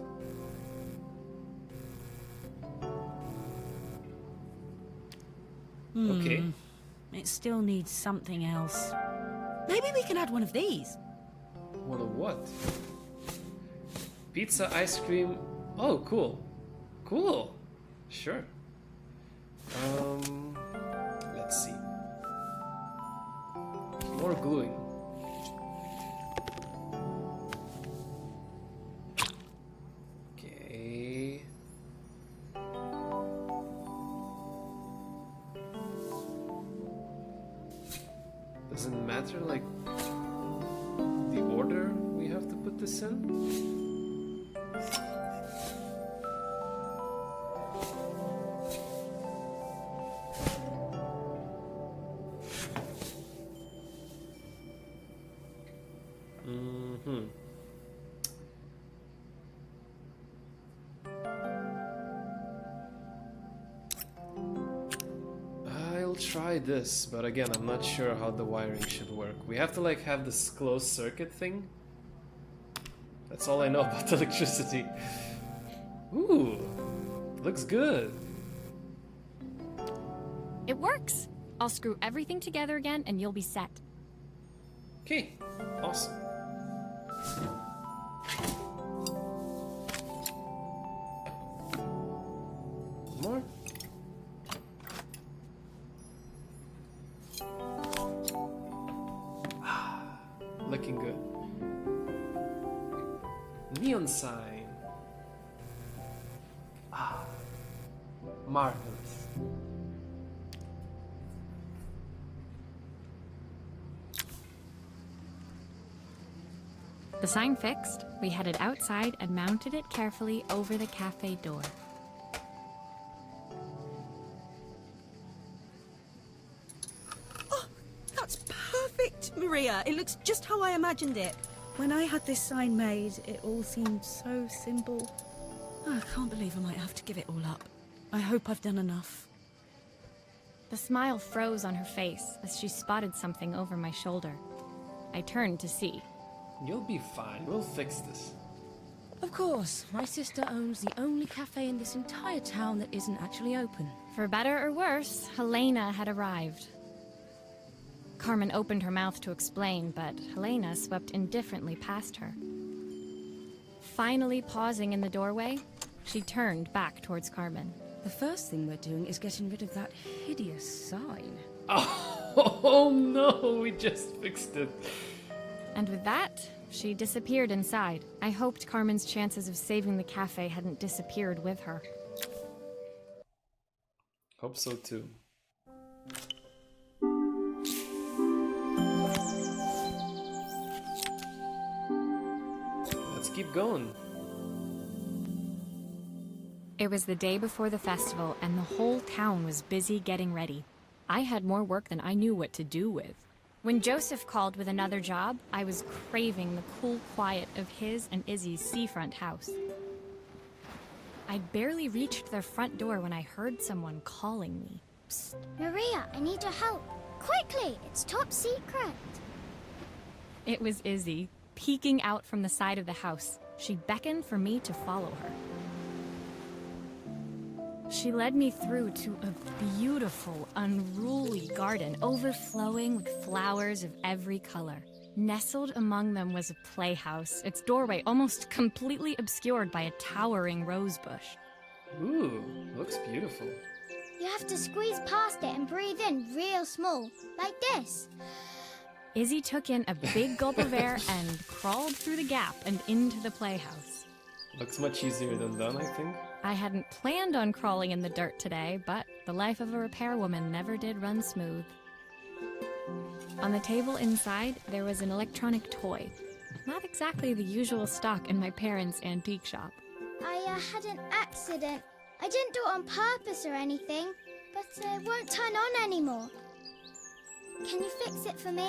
Speaker 1: Okay.
Speaker 6: It still needs something else. Maybe we can add one of these.
Speaker 1: One of what? Pizza, ice cream. Oh, cool. Cool. Sure. Let's see. More gluing. Okay. Doesn't matter, like, the order we have to put this in? I'll try this, but again, I'm not sure how the wiring should work. We have to like have this closed circuit thing. That's all I know about electricity. Ooh, looks good.
Speaker 2: It works. I'll screw everything together again and you'll be set.
Speaker 1: Okay, awesome. Looking good. Neon sign. Marvelous.
Speaker 2: The sign fixed, we headed outside and mounted it carefully over the cafe door.
Speaker 6: Oh, that's perfect, Maria. It looks just how I imagined it. When I had this sign made, it all seemed so simple. Oh, I can't believe I might have to give it all up. I hope I've done enough.
Speaker 2: The smile froze on her face as she spotted something over my shoulder. I turned to see.
Speaker 1: You'll be fine. We'll fix this.
Speaker 7: Of course, my sister owns the only cafe in this entire town that isn't actually open.
Speaker 2: For better or worse, Helena had arrived. Carmen opened her mouth to explain, but Helena swept indifferently past her. Finally pausing in the doorway, she turned back towards Carmen.
Speaker 7: The first thing we're doing is getting rid of that hideous sign.
Speaker 1: Oh no, we just fixed it.
Speaker 2: And with that, she disappeared inside. I hoped Carmen's chances of saving the cafe hadn't disappeared with her.
Speaker 1: Hope so too. Let's keep going.
Speaker 2: It was the day before the festival, and the whole town was busy getting ready. I had more work than I knew what to do with. When Joseph called with another job, I was craving the cool quiet of his and Izzy's seafront house. I'd barely reached their front door when I heard someone calling me.
Speaker 3: Psst, Maria, I need your help. Quickly, it's top secret.
Speaker 2: It was Izzy, peeking out from the side of the house. She beckoned for me to follow her. She led me through to a beautiful, unruly garden overflowing with flowers of every color. Nestled among them was a playhouse, its doorway almost completely obscured by a towering rose bush.
Speaker 1: Ooh, looks beautiful.
Speaker 3: You have to squeeze past it and breathe in real small, like this.
Speaker 2: Izzy took in a big gulp of air and crawled through the gap and into the playhouse.
Speaker 1: Looks much easier than done, I think.
Speaker 2: I hadn't planned on crawling in the dirt today, but the life of a repairwoman never did run smooth. On the table inside, there was an electronic toy. Not exactly the usual stock in my parents' antique shop.
Speaker 3: I had an accident. I didn't do it on purpose or anything, but it won't turn on anymore. Can you fix it for me?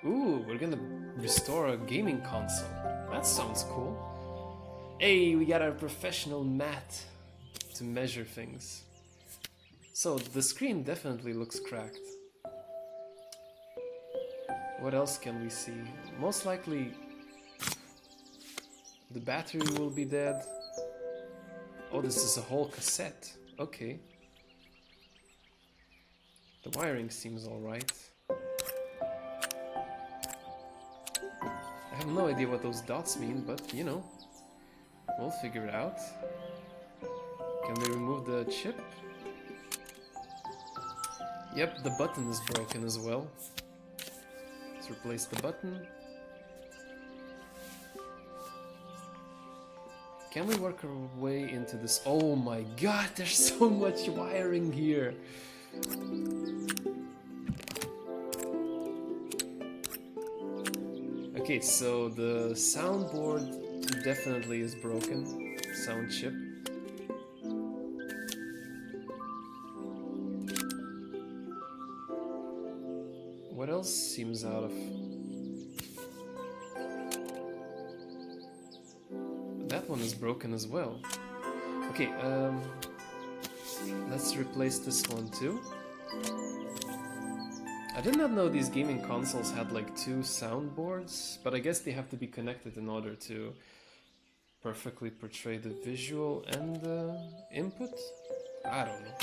Speaker 1: Ooh, we're gonna restore a gaming console. That sounds cool. Hey, we got our professional mat to measure things. So the screen definitely looks cracked. What else can we see? Most likely the battery will be dead. Oh, this is a whole cassette. Okay. The wiring seems alright. I have no idea what those dots mean, but you know, we'll figure it out. Can we remove the chip? Yep, the button is broken as well. Let's replace the button. Can we work our way into this? Oh my god, there's so much wiring here. Okay, so the soundboard definitely is broken. Sound chip. What else seems out of... That one is broken as well. Okay, let's replace this one too. I did not know these gaming consoles had like two soundboards, but I guess they have to be connected in order to perfectly portray the visual and the input? I don't know.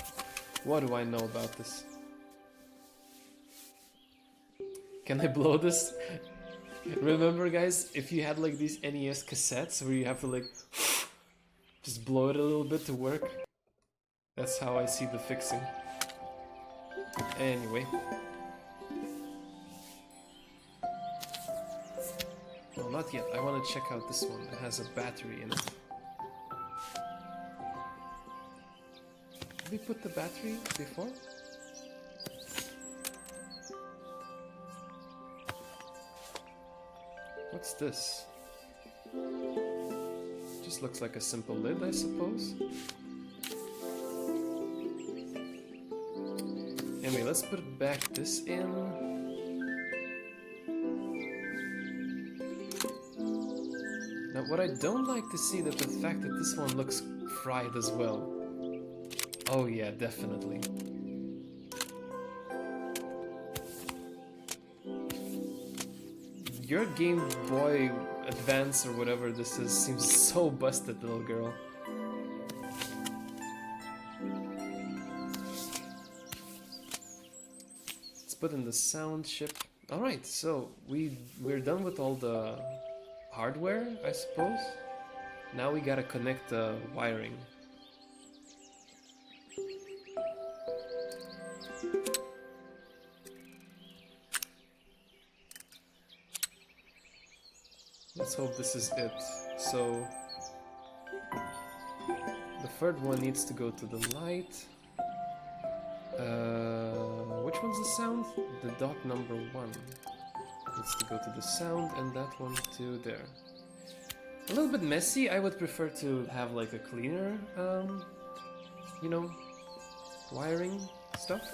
Speaker 1: What do I know about this? Can I blow this? Remember guys, if you had like these NES cassettes where you have to like just blow it a little bit to work? That's how I see the fixing. Anyway, not yet. I want to check out this one. It has a battery in it. Did we put the battery before? What's this? Just looks like a simple lid, I suppose. Anyway, let's put back this in. Now, what I don't like to see that the fact that this one looks fried as well. Oh yeah, definitely. Your Game Boy Advance or whatever this is seems so busted, little girl. Let's put in the sound chip. Alright, so we're done with all the hardware, I suppose. Now we gotta connect the wiring. Let's hope this is it. So the third one needs to go to the light. Which one's the sound? The dot number 1 needs to go to the sound, and that one to there. A little bit messy. I would prefer to have like a cleaner, you know, wiring stuff.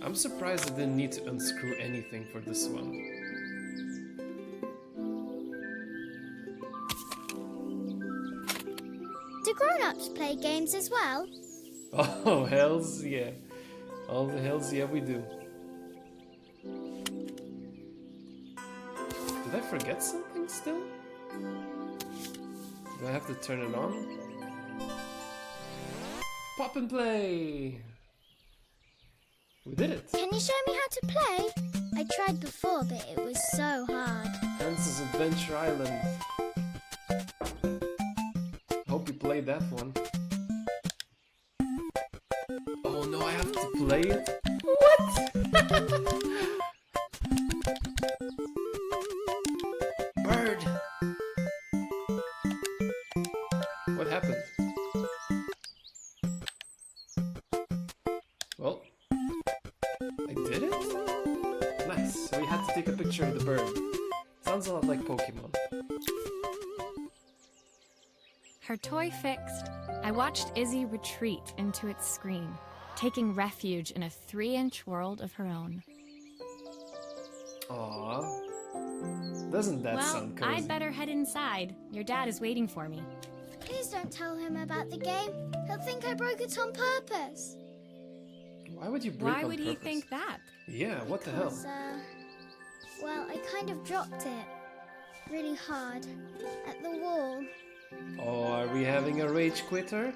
Speaker 1: I'm surprised I didn't need to unscrew anything for this one.
Speaker 3: Do grown-ups play games as well?
Speaker 1: Oh, hells yeah. All the hells yeah we do. Did I forget something still? Do I have to turn it on? Pop and play! We did it!
Speaker 3: Can you show me how to play? I tried before, but it was so hard.
Speaker 1: Hansa's Adventure Island. Hope you played that one. Oh no, I have to play it? What? Bird! What happened? Well, I did it? Nice, so we had to take a picture of the bird. Sounds a lot like Pokemon.
Speaker 2: Her toy fixed, I watched Izzy retreat into its screen, taking refuge in a 3-inch world of her own.
Speaker 1: Aww. Doesn't that sound cozy?
Speaker 2: I'd better head inside. Your dad is waiting for me.
Speaker 3: Please don't tell him about the game. He'll think I broke it on purpose.
Speaker 1: Why would you break
Speaker 2: Why
Speaker 1: on
Speaker 2: would he
Speaker 1: purpose?
Speaker 2: think that?
Speaker 1: Yeah, what the hell?
Speaker 3: Because, well, I kind of dropped it really hard at the wall.
Speaker 1: Oh, are we having a rage quitter?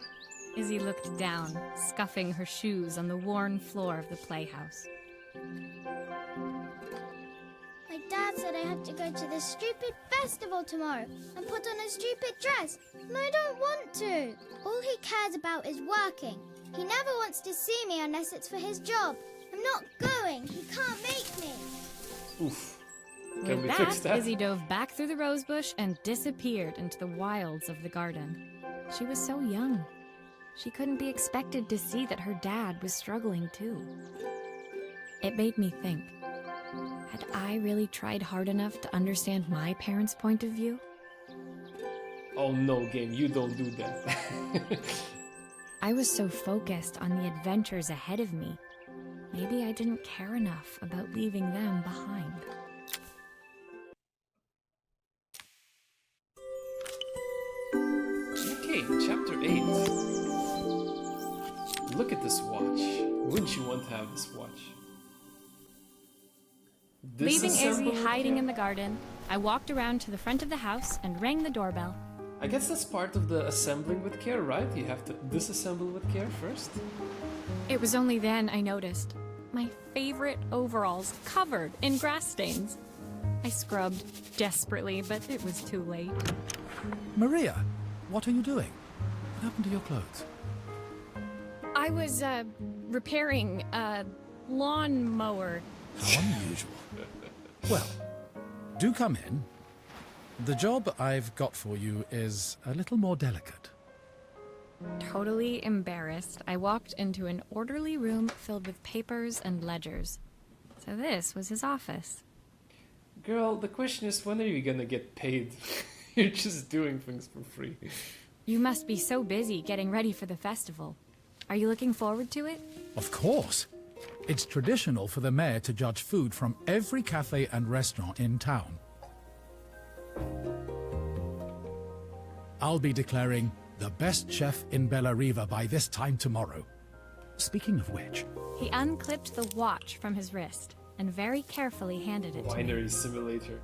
Speaker 2: Izzy looked down, scuffing her shoes on the worn floor of the playhouse.
Speaker 3: My dad said I have to go to this stupid festival tomorrow and put on a stupid dress. And I don't want to. All he cares about is working. He never wants to see me unless it's for his job. I'm not going. He can't make me.
Speaker 1: Oof. Can we
Speaker 2: With
Speaker 1: fix that?
Speaker 2: Izzy dove back through the rosebush and disappeared into the wilds of the garden. She was so young. She couldn't be expected to see that her dad was struggling too. It made me think. Had I really tried hard enough to understand my parents' point of view?
Speaker 1: Oh no, game, you don't do that.
Speaker 2: I was so focused on the adventures ahead of me. Maybe I didn't care enough about leaving them behind.
Speaker 1: Okay, chapter 8. Look at this watch. Wouldn't you want to have this watch?
Speaker 2: Leaving Izzy
Speaker 1: Disassemble
Speaker 2: hiding
Speaker 1: care?
Speaker 2: in the garden, I walked around to the front of the house and rang the doorbell.
Speaker 1: I guess that's part of the assembling with care, right? You have to disassemble with care first.
Speaker 2: It was only then I noticed my favorite overalls covered in grass stains. I scrubbed desperately, but it was too late.
Speaker 5: Maria, what are you doing? What happened to your clothes?
Speaker 2: I was, repairing a lawnmower.
Speaker 5: How unusual. Well, do come in. The job I've got for you is a little more delicate.
Speaker 2: Totally embarrassed, I walked into an orderly room filled with papers and ledgers. So this was his office.
Speaker 1: Girl, the question is, when are you gonna get paid? You're just doing things for free.
Speaker 2: You must be so busy getting ready for the festival. Are you looking forward to it?
Speaker 5: Of course. It's traditional for the mayor to judge food from every cafe and restaurant in town. I'll be declaring the best chef in Bella Riva by this time tomorrow. Speaking of which...
Speaker 2: He unclipped the watch from his wrist and very carefully handed it to me.
Speaker 1: Winery simulator.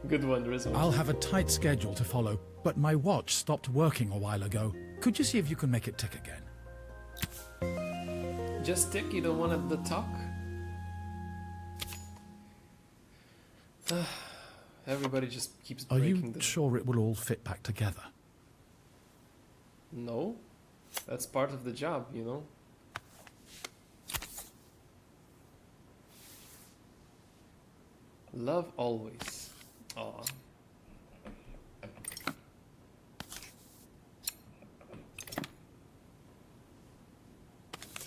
Speaker 1: Good one, Rizzo.
Speaker 5: I'll have a tight schedule to follow, but my watch stopped working a while ago. Could you see if you can make it tick again?
Speaker 1: Just tick, you don't want it to talk? Everybody just keeps
Speaker 5: Are
Speaker 1: breaking
Speaker 5: you
Speaker 1: the...
Speaker 5: sure it will all fit back together?
Speaker 1: No. That's part of the job, you know? Love always. Aw.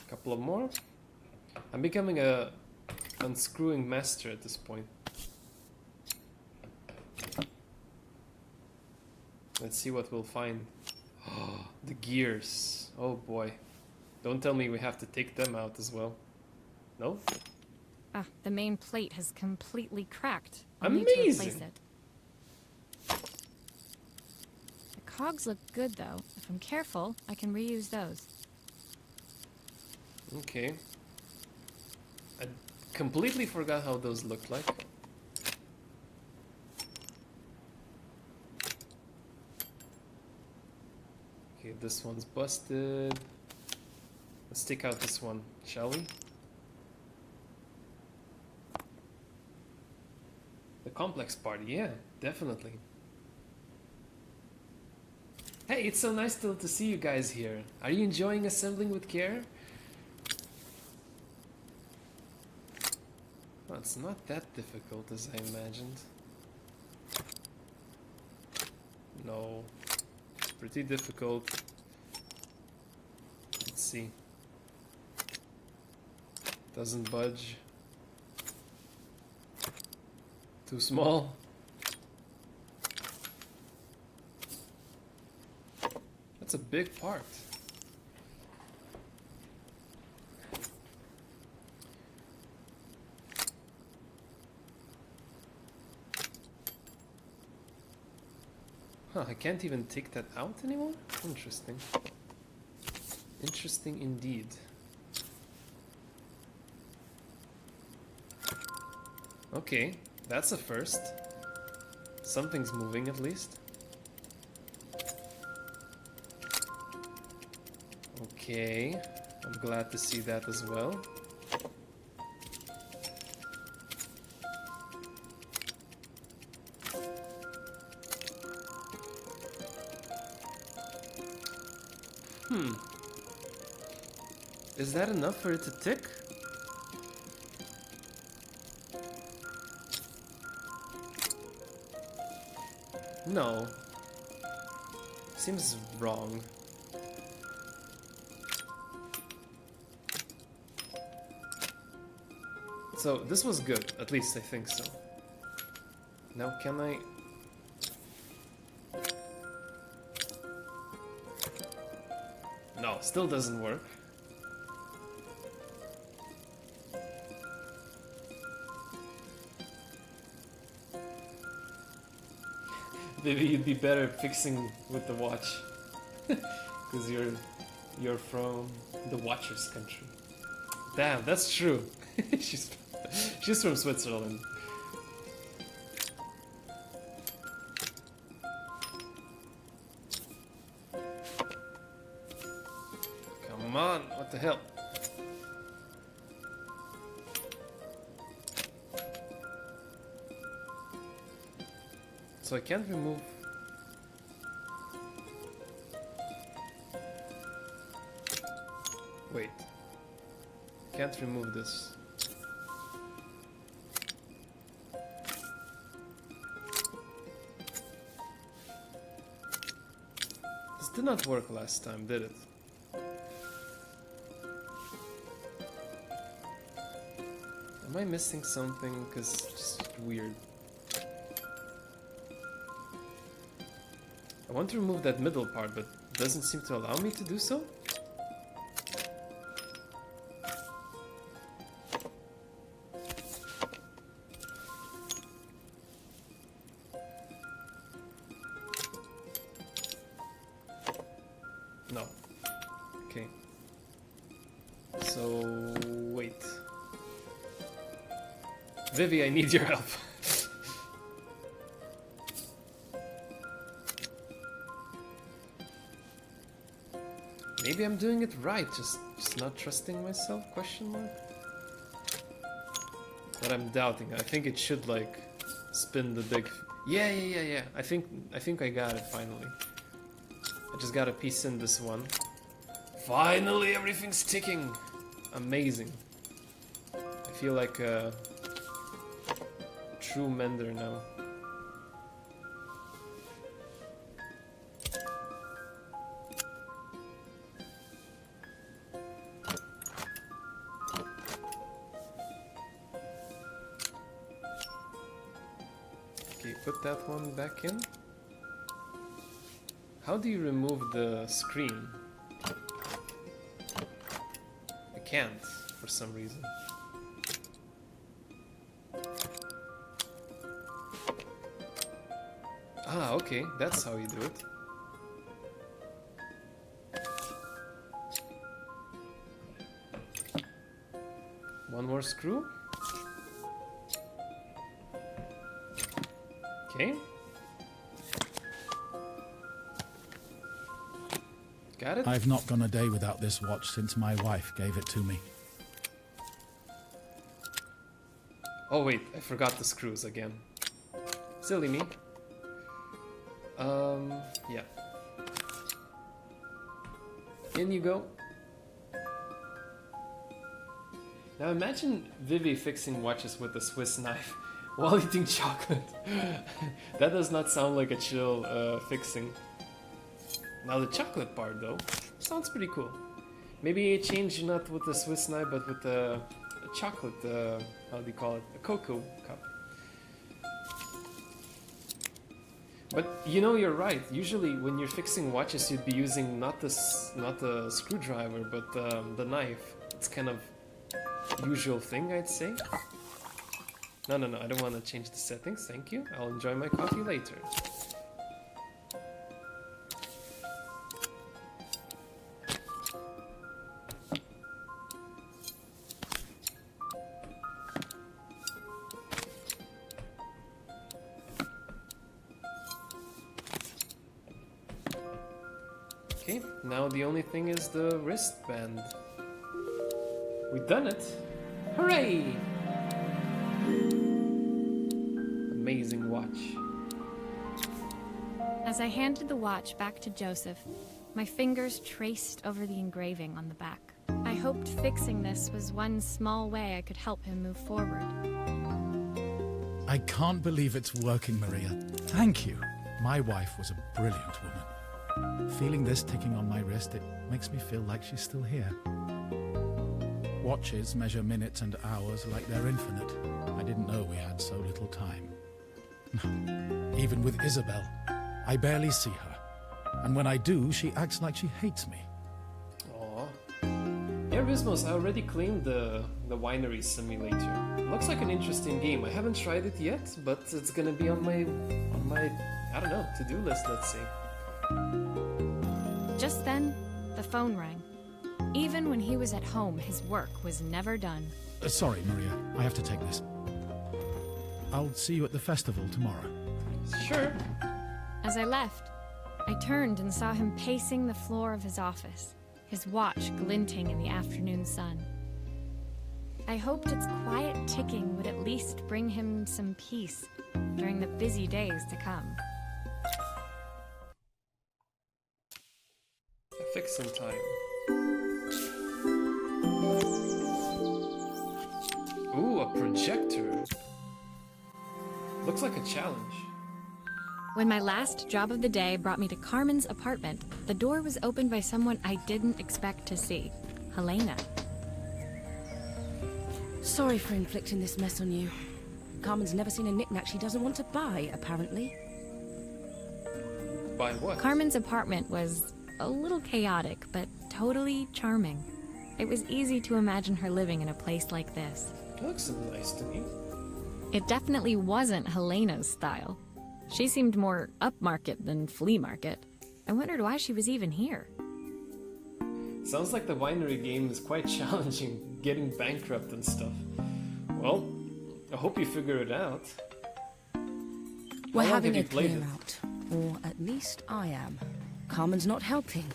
Speaker 1: Couple of more. I'm becoming a unscrewing master at this point. Let's see what we'll find. Oh, the gears. Oh boy. Don't tell me we have to take them out as well. No?
Speaker 2: Ah, the main plate has completely cracked. I'll need to replace
Speaker 1: Amazing!
Speaker 2: it. The cogs look good though. If I'm careful, I can reuse those.
Speaker 1: Okay. I completely forgot how those looked like. Okay, this one's busted. Let's take out this one, shall we? The complex part, yeah, definitely. Hey, it's so nice to see you guys here. Are you enjoying assembling with care? Well, it's not that difficult as I imagined. No, it's pretty difficult. Let's see. Doesn't budge. Too small. That's a big part. Huh, I can't even take that out anymore? Interesting. Interesting indeed. Okay, that's a first. Something's moving at least. Okay, I'm glad to see that as well. Is that enough for it to tick? No. Seems wrong. So, this was good. At least I think so. Now can I... No, still doesn't work. Maybe you'd be better fixing with the watch. Because you're from the watcher's country. Damn, that's true. she's from Switzerland. Come on, what the hell? So I can't remove... Wait. Can't remove this. This did not work last time, did it? Am I missing something? Because it's just weird. I want to remove that middle part, but it doesn't seem to allow me to do so? No. Okay. So, wait. Vivi, I need your help. Maybe I'm doing it right, just not trusting myself, question mark? But I'm doubting. I think it should like spin the big yeah. I think I got it finally. I just gotta piece in this one. Finally everything's ticking! Amazing. I feel like a true mender now. Okay, put that one back in. How do you remove the screen? I can't, for some reason. Ah, okay, that's how you do it. One more screw. Okay. Got it?
Speaker 5: I've not gone a day without this watch since my wife gave it to me.
Speaker 1: Oh wait, I forgot the screws again. Silly me. Yeah. In you go. Now imagine Vivi fixing watches with a Swiss knife while eating chocolate. That does not sound like a chill fixing. Now the chocolate part though, sounds pretty cool. Maybe a change not with the Swiss knife but with a chocolate, how do you call it? A cocoa cup. But you know, you're right. Usually when you're fixing watches you'd be using not the screwdriver but the knife. It's kind of usual thing, I'd say. No, I don't want to change the settings, thank you. I'll enjoy my coffee later. Okay, now the only thing is the wristband. We've done it! Hooray! Amazing watch.
Speaker 2: As I handed the watch back to Joseph, my fingers traced over the engraving on the back. I hoped fixing this was one small way I could help him move forward.
Speaker 5: I can't believe it's working, Maria. Thank you. My wife was a brilliant woman. Feeling this ticking on my wrist, it makes me feel like she's still here. Watches measure minutes and hours like they're infinite. I didn't know we had so little time. Even with Isabel, I barely see her. And when I do, she acts like she hates me.
Speaker 1: Aww. Yeah, Rizmos, I already claimed the winery simulator. Looks like an interesting game. I haven't tried it yet, but it's gonna be on my I don't know, to-do list, let's say.
Speaker 2: Just then, the phone rang. Even when he was at home, his work was never done.
Speaker 5: Sorry, Maria. I have to take this. I'll see you at the festival tomorrow.
Speaker 1: Sure.
Speaker 2: As I left, I turned and saw him pacing the floor of his office, his watch glinting in the afternoon sun. I hoped its quiet ticking would at least bring him some peace during the busy days to come.
Speaker 1: A fix in time. projector. Looks like a challenge.
Speaker 2: When my last job of the day brought me to Carmen's apartment, the door was opened by someone I didn't expect to see. Helena.
Speaker 7: Sorry for inflicting this mess on you. Carmen's never seen a knickknack she doesn't want to buy, apparently.
Speaker 1: By what?
Speaker 2: Carmen's apartment was a little chaotic, but totally charming. It was easy to imagine her living in a place like this.
Speaker 1: Looks nice to me.
Speaker 2: It definitely wasn't Helena's style. She seemed more upmarket than flea market. I wondered why she was even here.
Speaker 1: Sounds like the winery game is quite challenging, getting bankrupt and stuff. Well, I hope you figure it out.
Speaker 7: We're
Speaker 1: How long
Speaker 7: having
Speaker 1: have
Speaker 7: a
Speaker 1: you played
Speaker 7: clear
Speaker 1: it?
Speaker 7: out. Or at least I am. Carmen's not helping,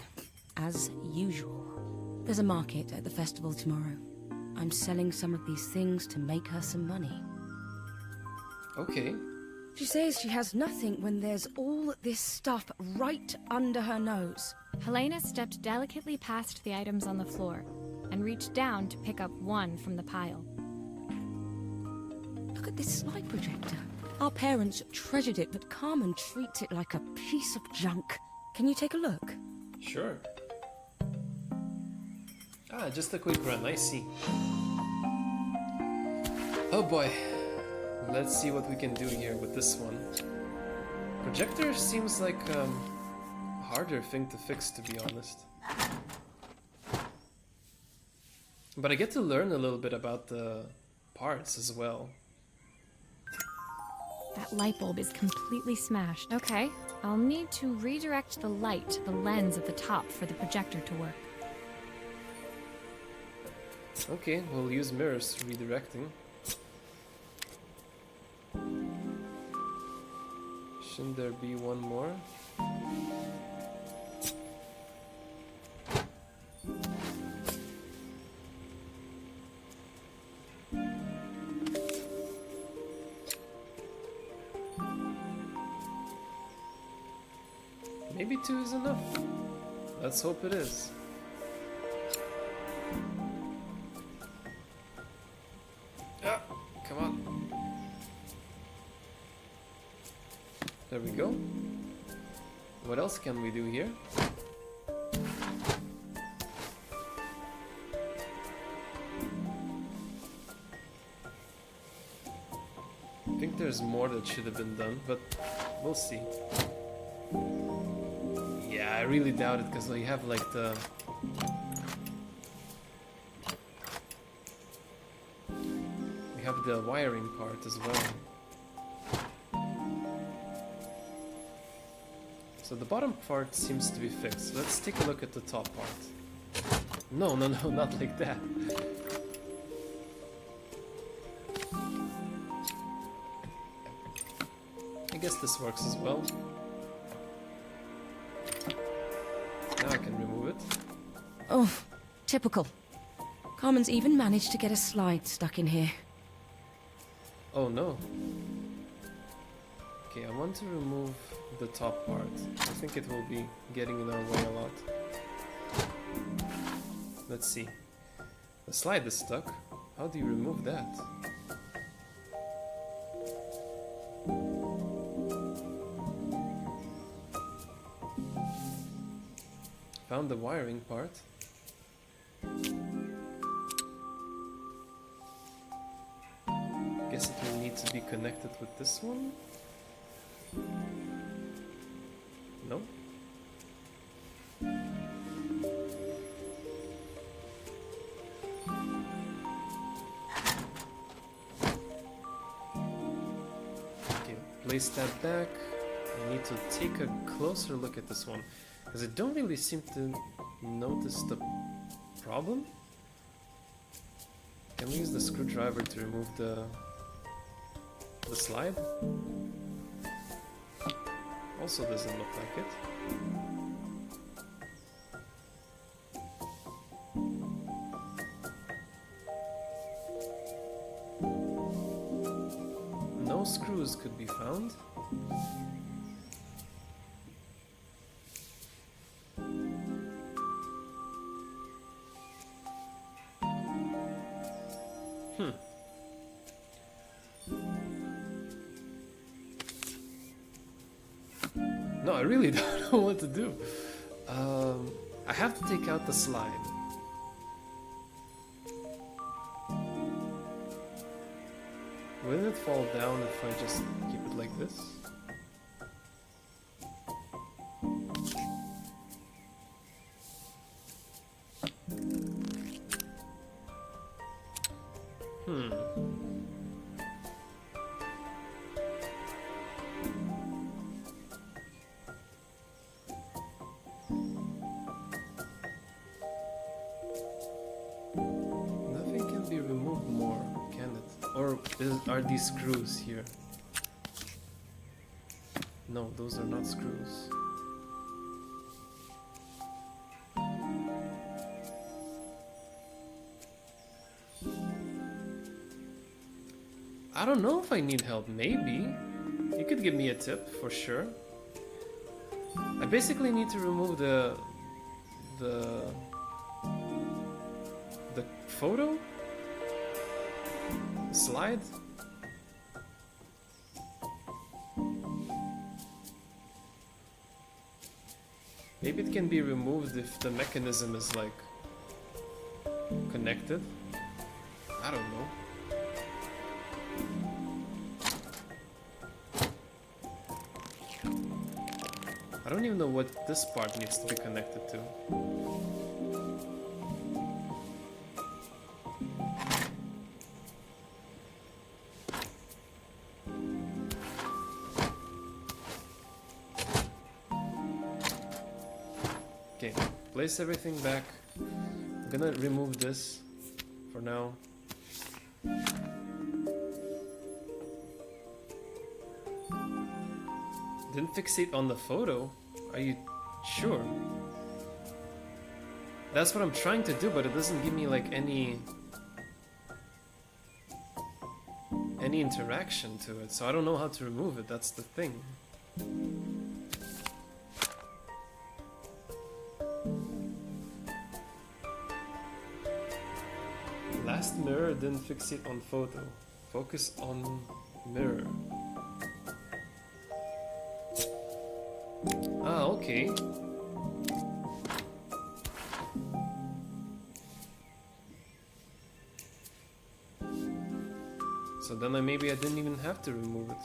Speaker 7: as usual. There's a market at the festival tomorrow. I'm selling some of these things to make her some money.
Speaker 1: Okay.
Speaker 7: She says she has nothing when there's all this stuff right under her nose.
Speaker 2: Helena stepped delicately past the items on the floor and reached down to pick up one from the pile.
Speaker 7: Look at this slide projector. Our parents treasured it, but Carmen treats it like a piece of junk. Can you take a look?
Speaker 1: Sure. Ah, just a quick run, I see. Oh boy. Let's see what we can do here with this one. Projector seems like a harder thing to fix, to be honest. But I get to learn a little bit about the parts as well.
Speaker 2: That light bulb is completely smashed. Okay, I'll need to redirect the light to the lens at the top for the projector to work.
Speaker 1: Okay, we'll use mirrors redirecting. Shouldn't there be one more? Maybe 2 is enough. Let's hope it is. Ah, come on. There we go. What else can we do here? I think there's more that should have been done, but we'll see. Yeah, I really doubt it, because you have like the... We have the wiring part as well. So the bottom part seems to be fixed. Let's take a look at the top part. No, no, no, not like that. I guess this works as well. Now I can remove it.
Speaker 7: Oh, typical. Carmen's even managed to get a slide stuck in here.
Speaker 1: Oh no. Okay, I want to remove the top part. I think it will be getting in our way a lot. Let's see. The slide is stuck. How do you remove that? Found the wiring part. Guess it will need to be connected with this one. No? Okay, place that back. I need to take a closer look at this one, because I don't really seem to notice the problem. Can we use the screwdriver to remove the slide? Also doesn't look like it. No screws could be found. No, I really don't know what to do. I have to take out the slide. Will it fall down if I just keep it like this? Nothing can be removed more, can it? Or are these screws here? No, those are not screws. I don't know if I need help, maybe. You could give me a tip, for sure. I basically need to remove the photo? Slide? Maybe it can be removed if the mechanism is like connected. I don't know. I don't even know what this part needs to be connected to. Okay, place everything back. I'm gonna remove this for now. Didn't fixate on the photo. Are you sure? That's what I'm trying to do, but it doesn't give me like any interaction to it, so I don't know how to remove it. That's the thing. Last mirror didn't fixate on photo. Focus on mirror. Ah, okay. So then maybe I didn't even have to remove it.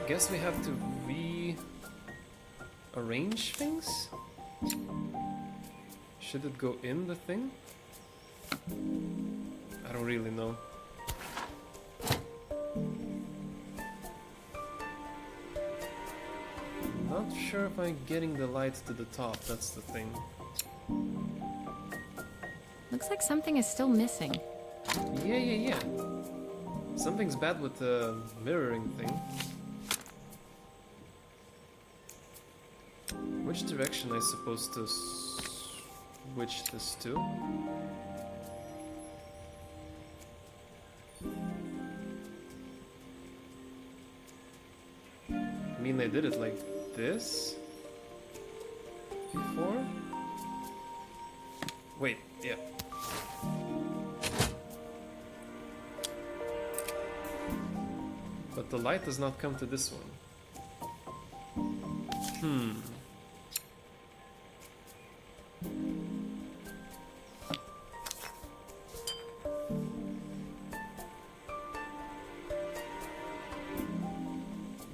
Speaker 1: I guess we have to rearrange things? Should it go in the thing? I don't really know. Not sure if I'm getting the light to the top, that's the thing.
Speaker 2: Looks like something is still missing.
Speaker 1: Yeah. Something's bad with the mirroring thing. Which direction am I supposed to switch this to? I mean, I did it like this before? Wait, yeah. But the light does not come to this one.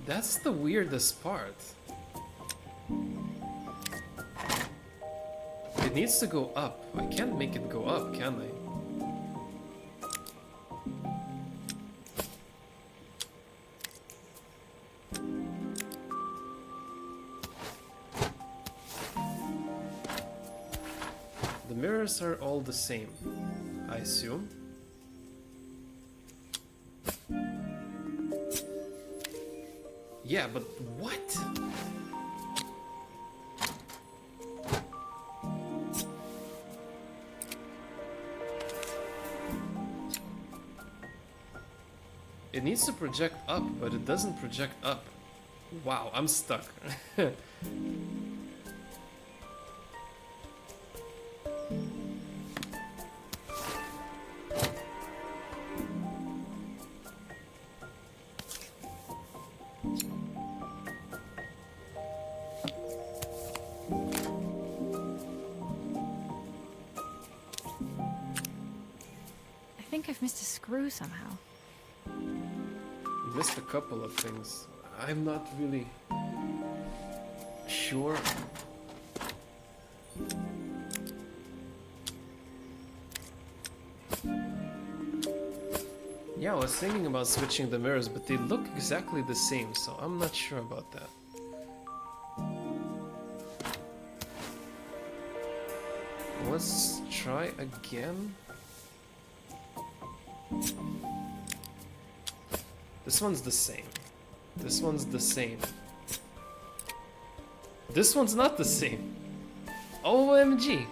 Speaker 1: That's the weirdest part. It needs to go up. I can't make it go up, can I? The mirrors are all the same, I assume. Yeah, but what? It needs to project up, but it doesn't project up. Wow, I'm stuck.
Speaker 2: I think I've missed a screw somehow.
Speaker 1: Missed a couple of things. I'm not really sure. Yeah, I was thinking about switching the mirrors, but they look exactly the same, so I'm not sure about that. Let's try again. This one's the same. This one's the same. This one's not the same. OMG.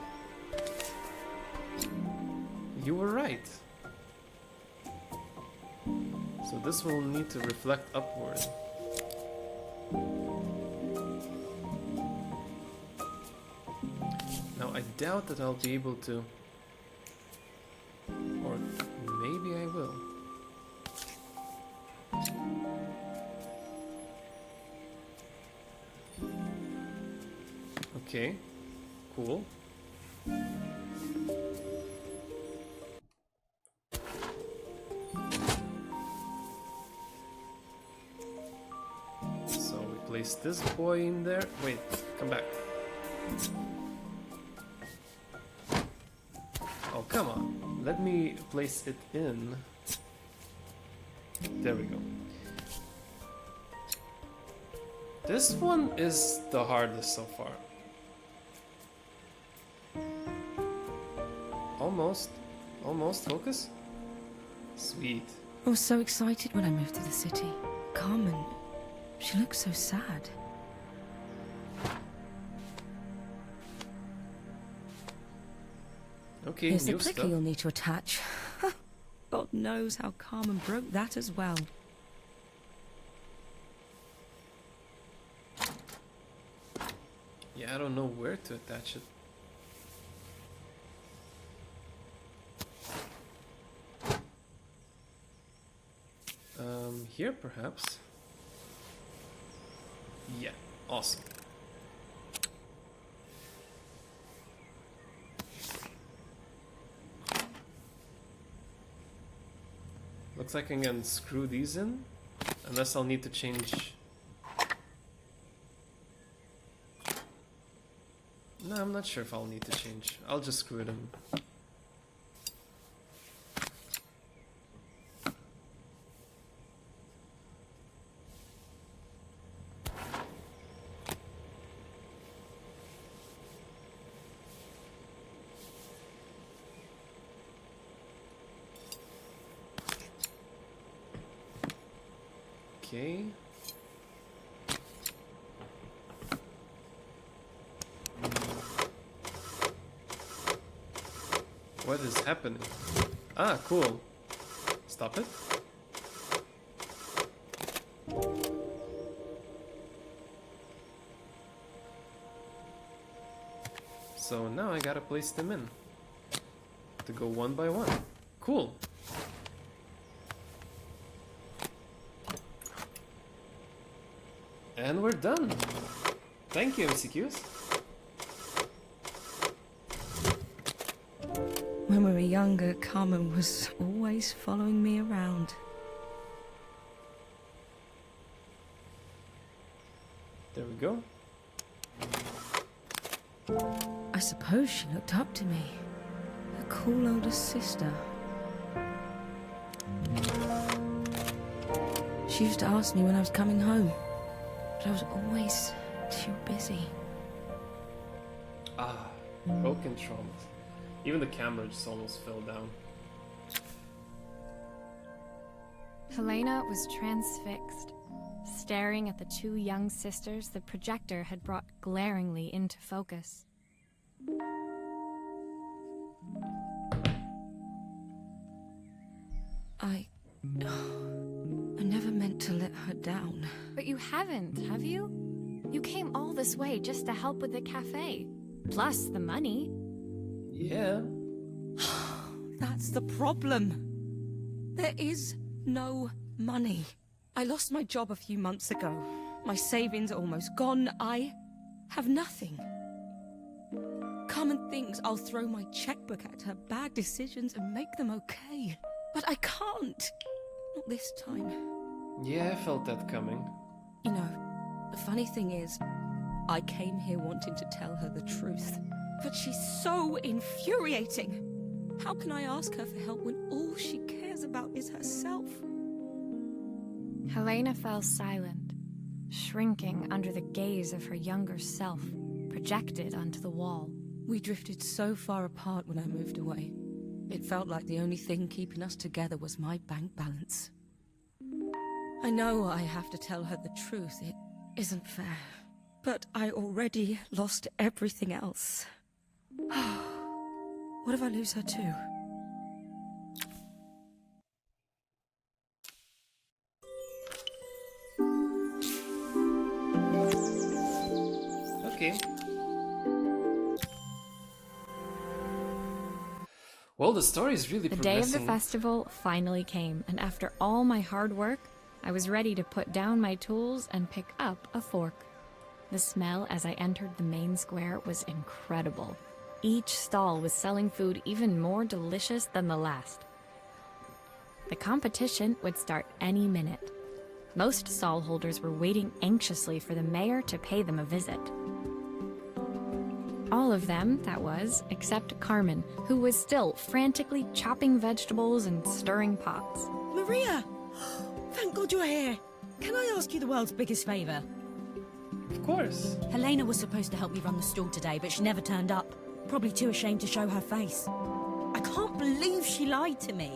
Speaker 1: You were right. So this will need to reflect upward. Now I doubt that I'll be able to, or maybe I will. Okay, cool. So we place this boy in there. Wait, come back. Oh, come on. Let me place it in. There we go. This one is the hardest so far. Almost, focus. Sweet.
Speaker 7: I was so excited when I moved to the city. Carmen, she looks so sad.
Speaker 1: Okay,
Speaker 7: Here's the
Speaker 1: new
Speaker 7: clicker
Speaker 1: stuff.
Speaker 7: you'll need to attach. God knows how Carmen broke that as well.
Speaker 1: Yeah, I don't know where to attach it. Here perhaps. Yeah, awesome. Looks like I can screw these in, unless I'll need to change. No, I'm not sure if I'll need to change. I'll just screw it in. Okay. What is happening? Ah, cool. Stop it. So now I gotta place them in. To go one by one. Cool. And we're done. Thank you, MCQs.
Speaker 7: When we were younger, Carmen was always following me around.
Speaker 1: There we go.
Speaker 7: I suppose she looked up to me. A cool older sister. She used to ask me when I was coming home, but I was always too busy.
Speaker 1: Ah, broken traumas. Even the camera just almost fell down.
Speaker 2: Helena was transfixed, staring at the two young sisters the projector had brought glaringly into focus.
Speaker 7: I never meant to let her down.
Speaker 2: But you haven't, have you? You came all this way just to help with the cafe. Plus the money.
Speaker 1: Yeah.
Speaker 7: That's the problem. There is no money. I lost my job a few months ago. My savings are almost gone. I have nothing. Carmen thinks I'll throw my checkbook at her bad decisions and make them okay. But I can't. Not this time.
Speaker 1: Yeah, I felt that coming.
Speaker 7: You know, the funny thing is, I came here wanting to tell her the truth. But she's so infuriating. How can I ask her for help when all she cares about is herself?
Speaker 2: Helena fell silent, shrinking under the gaze of her younger self, projected onto the wall.
Speaker 7: We drifted so far apart when I moved away. It felt like the only thing keeping us together was my bank balance. I know I have to tell her the truth. It isn't fair. But I already lost everything else. What if I lose her too?
Speaker 1: Okay. Well, the story is really
Speaker 2: The day of
Speaker 1: progressing.
Speaker 2: the festival finally came, and after all my hard work, I was ready to put down my tools and pick up a fork. The smell as I entered the main square was incredible. Each stall was selling food even more delicious than the last. The competition would start any minute. Most stall holders were waiting anxiously for the mayor to pay them a visit. All of them, that was, except Carmen, who was still frantically chopping vegetables and stirring pots.
Speaker 6: Maria! Thank God you're here. Can I ask you the world's biggest favor?
Speaker 1: Of course.
Speaker 6: Helena was supposed to help me run the stall today, but she never turned up. Probably too ashamed to show her face. I can't believe she lied to me.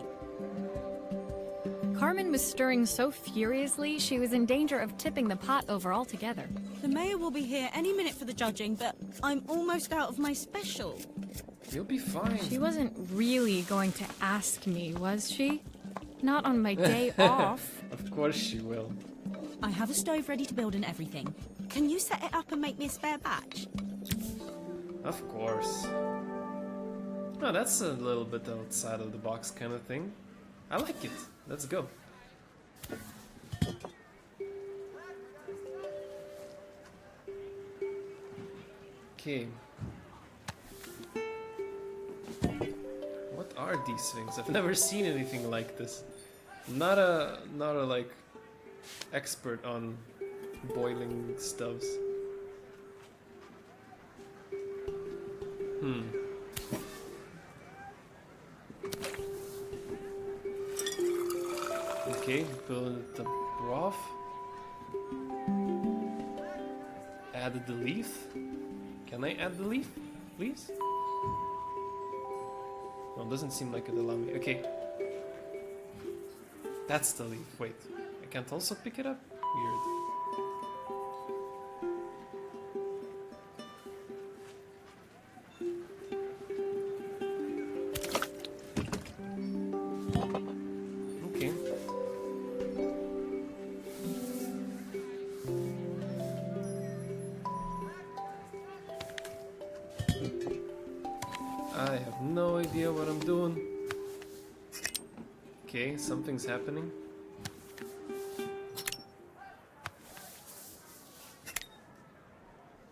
Speaker 2: Carmen was stirring so furiously she was in danger of tipping the pot over altogether.
Speaker 6: The mayor will be here any minute for the judging, but I'm almost out of my special.
Speaker 1: You'll be fine.
Speaker 2: She wasn't really going to ask me, was she? Not on my day off.
Speaker 1: Of course she will.
Speaker 6: I have a stove ready to build and everything. Can you set it up and make me a spare batch?
Speaker 1: Of course. Oh, that's a little bit outside of the box kind of thing. I like it. Let's go. Okay. What are these things? I've never seen anything like this. Not a like expert on boiling stuffs. Okay, build the broth. Added the leaf. Can I add the leaf, please? No, it doesn't seem like it allow me. Okay. That's the leaf. Wait, I can't also pick it up? Weird. Okay. I have no idea what I'm doing. Okay, something's happening.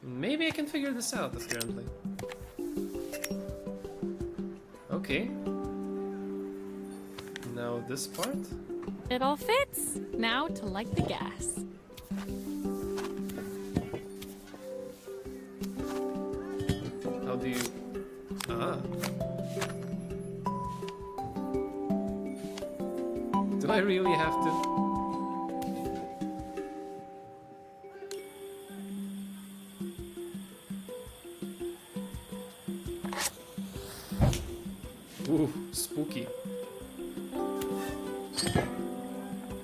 Speaker 1: Maybe I can figure this out, apparently. Okay. Now this part.
Speaker 2: It all fits. Now to light the gas.
Speaker 1: How do you... Ah. Do I really have to? Ooh, spooky.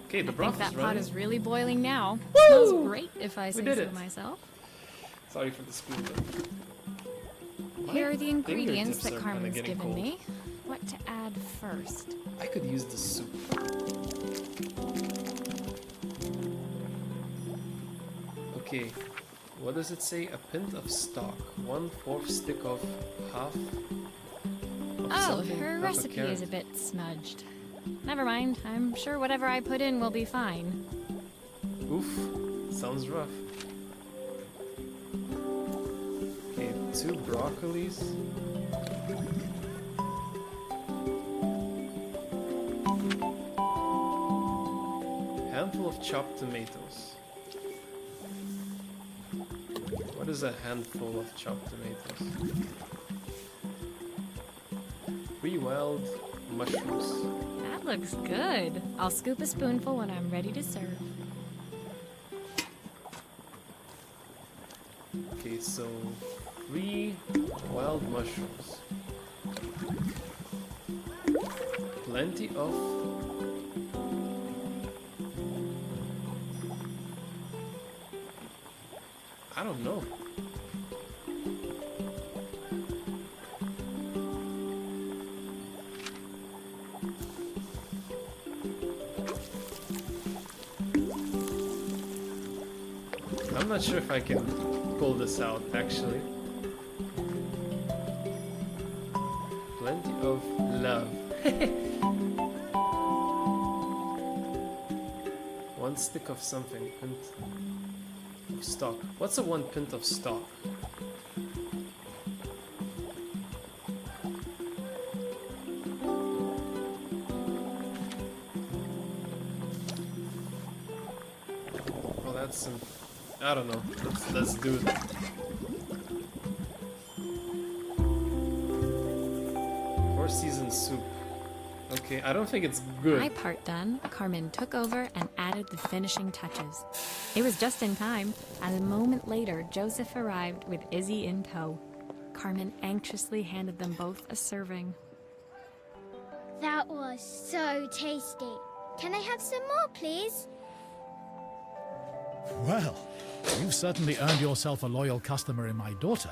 Speaker 1: Okay, the
Speaker 2: I
Speaker 1: broth
Speaker 2: think that
Speaker 1: is
Speaker 2: pot
Speaker 1: running.
Speaker 2: is really boiling now.
Speaker 1: Woo!
Speaker 2: Smells great if I say
Speaker 1: did
Speaker 2: so
Speaker 1: it.
Speaker 2: myself.
Speaker 1: Sorry for the spoon. But
Speaker 2: Here are the ingredients
Speaker 1: fingertips
Speaker 2: that
Speaker 1: are kinda
Speaker 2: Carmen's
Speaker 1: getting
Speaker 2: given
Speaker 1: cold.
Speaker 2: me. What to add first?
Speaker 1: I could use the soup. Okay, what does it say? A pint of stock, 1/4 stick of half. Of
Speaker 2: Oh,
Speaker 1: something,
Speaker 2: her
Speaker 1: half
Speaker 2: recipe
Speaker 1: carrot.
Speaker 2: is a bit smudged. Never mind, I'm sure whatever I put in will be fine.
Speaker 1: Oof, sounds rough. Okay, 2 broccolis. Handful of chopped tomatoes. What is a handful of chopped tomatoes? 3 wild mushrooms.
Speaker 2: That looks good. I'll scoop a spoonful when I'm ready to serve.
Speaker 1: Okay, so 3 wild mushrooms. Plenty of I don't know. I'm not sure if I can pull this out actually. Plenty of love. 1 stick of something. Pint of stock. What's a 1 pint of stock? Well, that's some. I don't know. Let's do it. 4-season soup. Okay, I don't think it's good.
Speaker 2: My part done, Carmen took over and added the finishing touches. It was just in time, and a moment later, Joseph arrived with Izzy in tow. Carmen anxiously handed them both a serving.
Speaker 3: That was so tasty. Can I have some more, please?
Speaker 5: Well, you've certainly earned yourself a loyal customer in my daughter.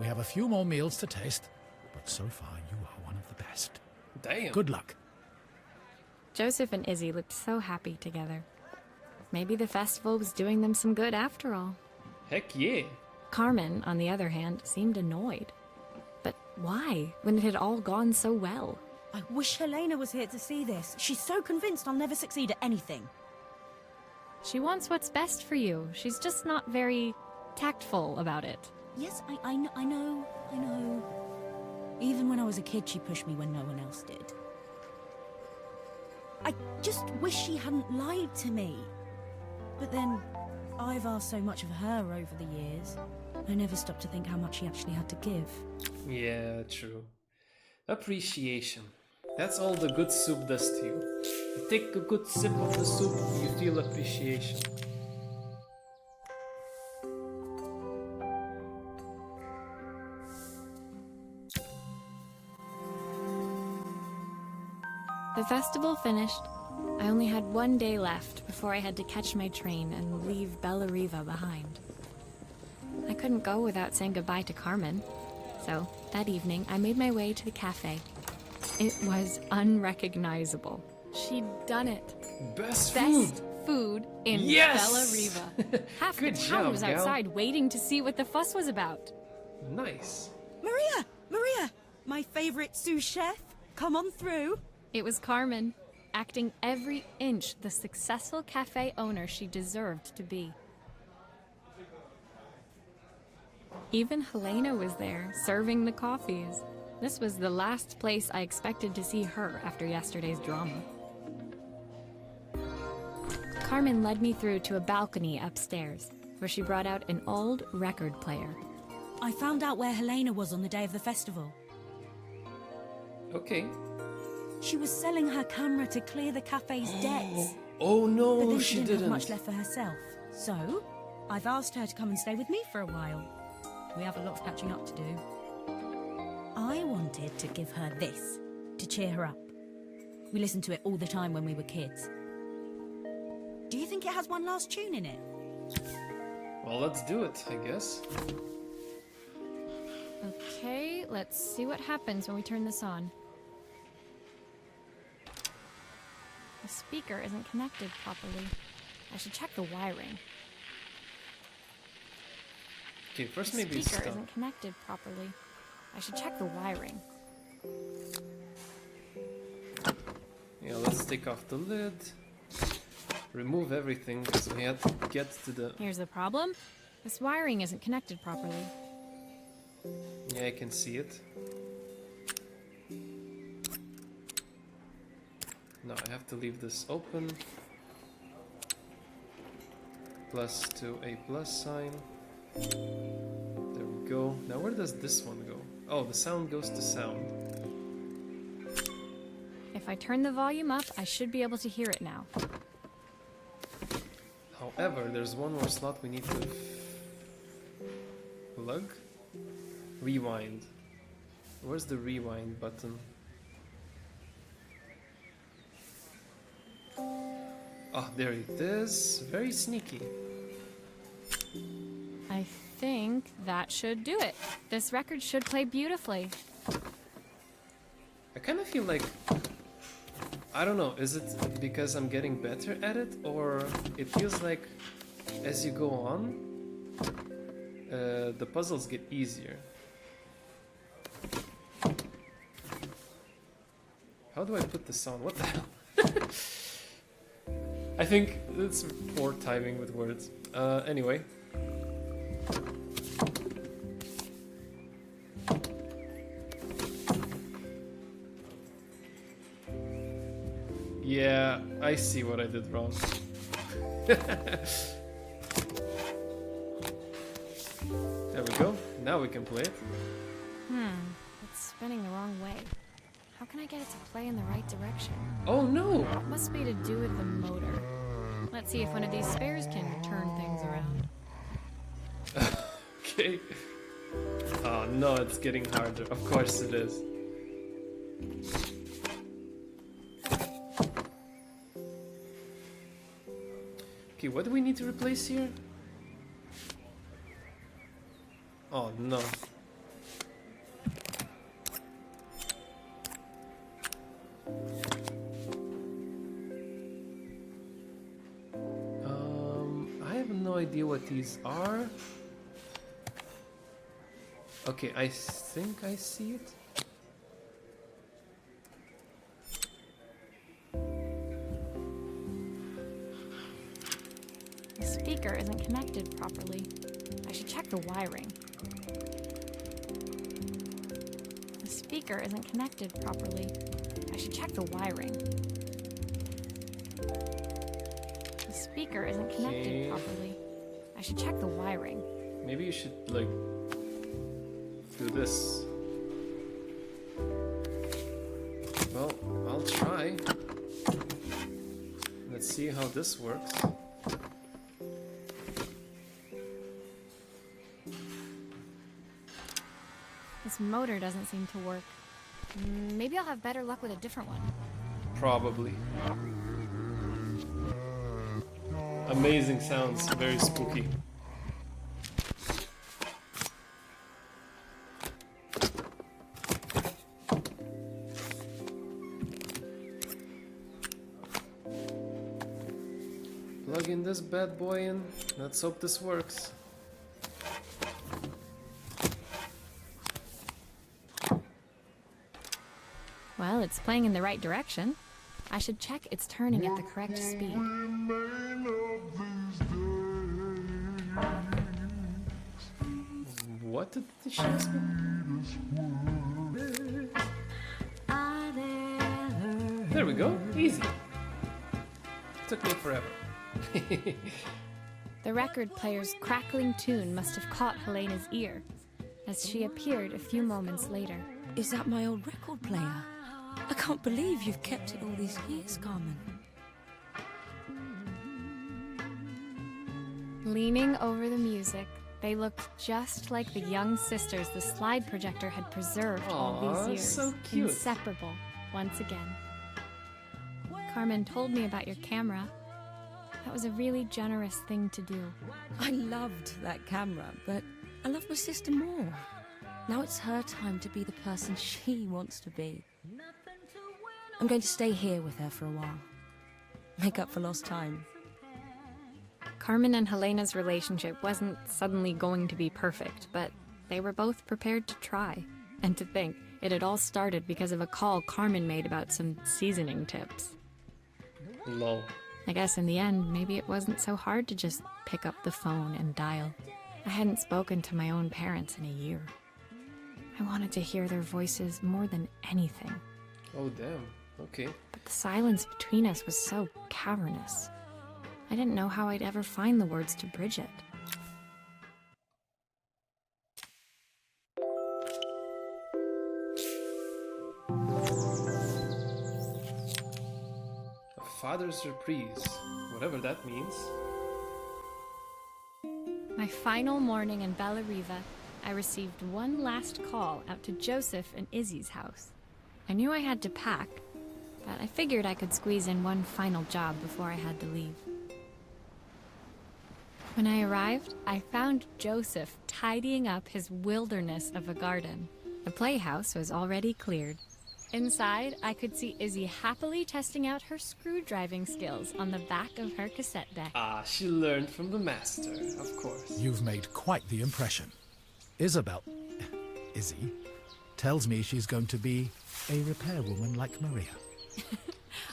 Speaker 5: We have a few more meals to taste, but so far you are one of the best.
Speaker 1: Damn.
Speaker 5: Good luck.
Speaker 2: Joseph and Izzy looked so happy together. Maybe the festival was doing them some good after all.
Speaker 1: Heck yeah.
Speaker 2: Carmen, on the other hand, seemed annoyed. But why, when it had all gone so well?
Speaker 6: I wish Helena was here to see this. She's so convinced I'll never succeed at anything.
Speaker 2: She wants what's best for you. She's just not very tactful about it.
Speaker 6: Yes, I know. Even when I was a kid, she pushed me when no one else did. I just wish she hadn't lied to me. But then, I've asked so much of her over the years. I never stopped to think how much she actually had to give.
Speaker 1: Yeah, true. Appreciation. That's all the good soup does to you. You take a good sip of the soup, you feel appreciation.
Speaker 2: The festival finished. I only had 1 day left before I had to catch my train and leave Bella Riva behind. I couldn't go without saying goodbye to Carmen. So, that evening, I made my way to the cafe. It was unrecognizable. She'd done it.
Speaker 1: Best
Speaker 2: Best
Speaker 1: food!
Speaker 2: food in
Speaker 1: Yes!
Speaker 2: Bella Riva. Half
Speaker 1: Good
Speaker 2: the town
Speaker 1: job,
Speaker 2: was
Speaker 1: gal.
Speaker 2: outside waiting to see what the fuss was about.
Speaker 1: Nice.
Speaker 6: Maria! My favorite sous chef. Come on through.
Speaker 2: It was Carmen, acting every inch the successful cafe owner she deserved to be. Even Helena was there, serving the coffees. This was the last place I expected to see her after yesterday's drama. Carmen led me through to a balcony upstairs, where she brought out an old record player.
Speaker 6: I found out where Helena was on the day of the festival.
Speaker 1: Okay.
Speaker 6: She was selling her camera to clear the cafe's debts.
Speaker 1: Oh
Speaker 6: But
Speaker 1: no,
Speaker 6: then
Speaker 1: she
Speaker 6: didn't
Speaker 1: didn't.
Speaker 6: have much left for herself. So, I've asked her to come and stay with me for a while. We have a lot of catching up to do. I wanted to give her this, to cheer her up. We listened to it all the time when we were kids. Do you think it has one last tune in it?
Speaker 1: Well, let's do it, I guess.
Speaker 2: Okay, let's see what happens when we turn this on. The speaker isn't connected properly. I should check the wiring.
Speaker 1: Okay, first
Speaker 2: The
Speaker 1: maybe
Speaker 2: speaker
Speaker 1: stop.
Speaker 2: isn't connected properly. I should check the wiring.
Speaker 1: Yeah, let's take off the lid. Remove everything because we have to get to the...
Speaker 2: Here's the problem. This wiring isn't connected properly.
Speaker 1: Yeah, I can see it. No, I have to leave this open. Plus to a plus sign. There we go. Now where does this one go? Oh, the sound goes to sound.
Speaker 2: If I turn the volume up, I should be able to hear it now.
Speaker 1: However, there's one more slot we need to plug. Rewind. Where's the rewind button? Ah, there it is. Very sneaky.
Speaker 2: I think that should do it. This record should play beautifully.
Speaker 1: I kind of feel like... I don't know, is it because I'm getting better at it? Or it feels like as you go on, the puzzles get easier. How do I put this on? What the hell? I think it's poor timing with words. Anyway. Yeah, I see what I did wrong. There we go. Now we can play it.
Speaker 2: It's spinning the wrong way. How can I get it to play in the right direction?
Speaker 1: Oh no!
Speaker 2: It must be to do with the motor. Let's see if one of these spares can turn things around.
Speaker 1: Okay. Oh no, it's getting harder. Of course it is. Okay, what do we need to replace here? Oh no. I have no idea what these are. Okay, I think I see it.
Speaker 2: The speaker isn't connected properly. I should check the wiring. The speaker isn't connected properly. I should check the wiring. The speaker isn't connected
Speaker 1: Okay.
Speaker 2: properly. I should check the wiring.
Speaker 1: Maybe you should, like, do this. Well, I'll try. Let's see how this works.
Speaker 2: This motor doesn't seem to work. Maybe I'll have better luck with a different one.
Speaker 1: Probably. Amazing sounds, very spooky. Plug in this bad boy in. Let's hope this works.
Speaker 2: Well, it's playing in the right direction. I should check it's turning at the correct speed.
Speaker 1: What did she ask me? There we go. Easy. Took me forever.
Speaker 2: The record player's crackling tune must have caught Helena's ear, as she appeared a few moments later.
Speaker 7: Is that my old record player? I can't believe you've kept it all these years, Carmen.
Speaker 2: Leaning over the music, they looked just like the young sisters the slide projector had preserved all
Speaker 1: Aw,
Speaker 2: these years.
Speaker 1: so cute.
Speaker 2: Inseparable, once again. Carmen told me about your camera. That was a really generous thing to do.
Speaker 7: I loved that camera, but I love my sister more. Now it's her time to be the person she wants to be. I'm going to stay here with her for a while. Make up for lost time.
Speaker 2: Carmen and Helena's relationship wasn't suddenly going to be perfect, but they were both prepared to try. And to think, it had all started because of a call Carmen made about some seasoning tips.
Speaker 1: Lol.
Speaker 2: I guess in the end, maybe it wasn't so hard to just pick up the phone and dial. I hadn't spoken to my own parents in a year. I wanted to hear their voices more than anything.
Speaker 1: Oh damn. Okay.
Speaker 2: But the silence between us was so cavernous. I didn't know how I'd ever find the words to bridge it.
Speaker 1: A father's reprise. Whatever that means.
Speaker 2: My final morning in Bella Riva, I received one last call out to Joseph and Izzy's house. I knew I had to pack, but I figured I could squeeze in one final job before I had to leave. When I arrived, I found Joseph tidying up his wilderness of a garden. The playhouse was already cleared. Inside, I could see Izzy happily testing out her screw-driving skills on the back of her cassette deck.
Speaker 1: Ah, she learned from the master, of course.
Speaker 5: You've made quite the impression. Izzy, tells me she's going to be a repairwoman like Maria.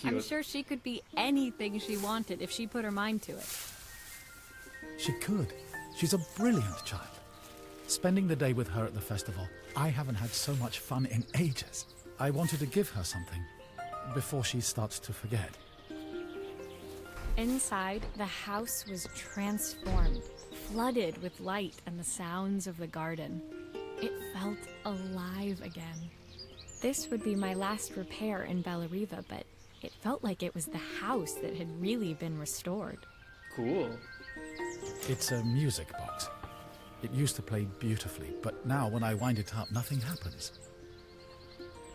Speaker 2: I'm sure she could be anything she wanted if she put her mind to it.
Speaker 5: She could. She's a brilliant child. Spending the day with her at the festival, I haven't had so much fun in ages. I wanted to give her something before she starts to forget.
Speaker 2: Inside, the house was transformed, flooded with light and the sounds of the garden. It felt alive again. This would be my last repair in Bella Riva, but it felt like it was the house that had really been restored.
Speaker 1: Cool.
Speaker 5: It's a music box. It used to play beautifully, but now when I wind it up, nothing happens.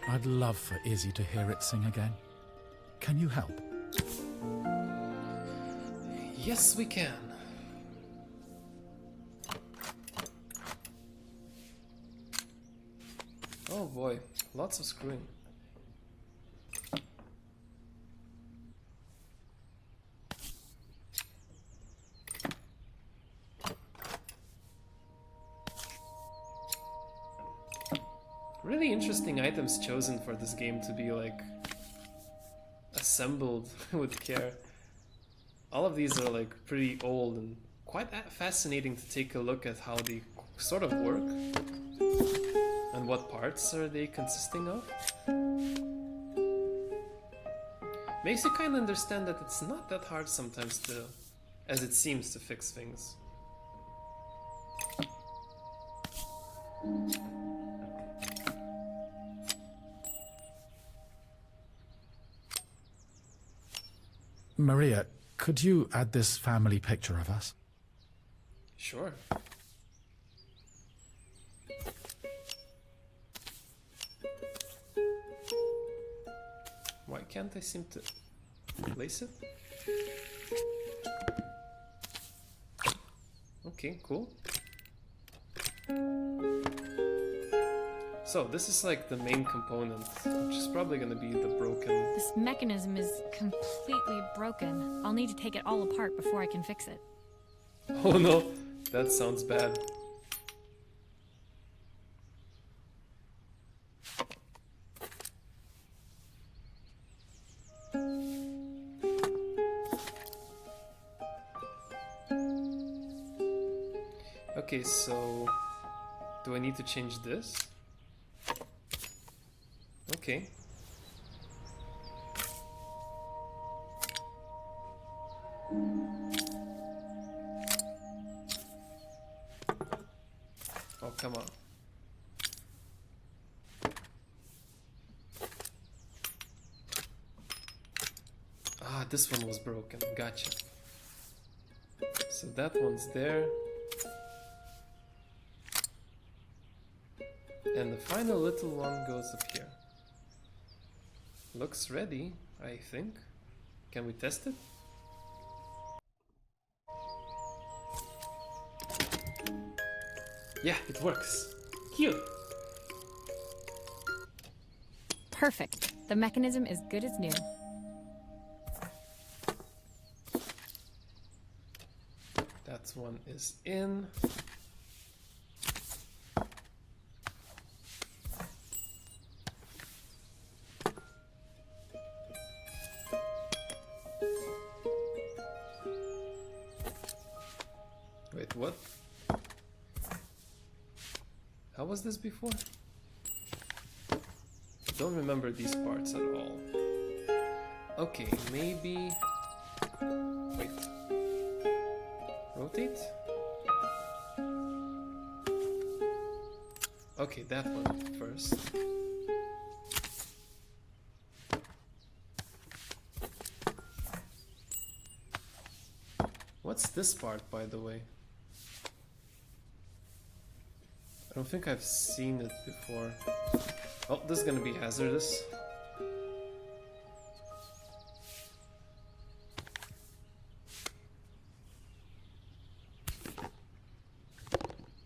Speaker 5: I'd love for Izzy to hear it sing again. Can you help?
Speaker 1: Yes, we can. Oh boy, lots of screwing. Really interesting items chosen for this game to be like assembled with care. All of these are like pretty old and quite fascinating to take a look at how they sort of work and what parts are they consisting of. Makes you kind of understand that it's not that hard sometimes to, as it seems, to fix things.
Speaker 5: Maria, could you add this family picture of us?
Speaker 1: Sure. Why can't I seem to place it? Okay, cool. So this is like the main component, which is probably gonna be the broken...
Speaker 2: This mechanism is completely broken. I'll need to take it all apart before I can fix it.
Speaker 1: Oh no, that sounds bad. Okay, so do I need to change this? Okay. Oh, come on. Ah, this one was broken. Gotcha. So that one's there. And the final little one goes up here. Looks ready, I think. Can we test it? Yeah, it works. Cute.
Speaker 2: Perfect. The mechanism is good as new.
Speaker 1: This one is in. Wait, what? How was this before? Don't remember these parts at all. Okay, maybe... Wait. Rotate? Okay, that one first. What's this part, by the way? I don't think I've seen it before. Oh, this is gonna be hazardous.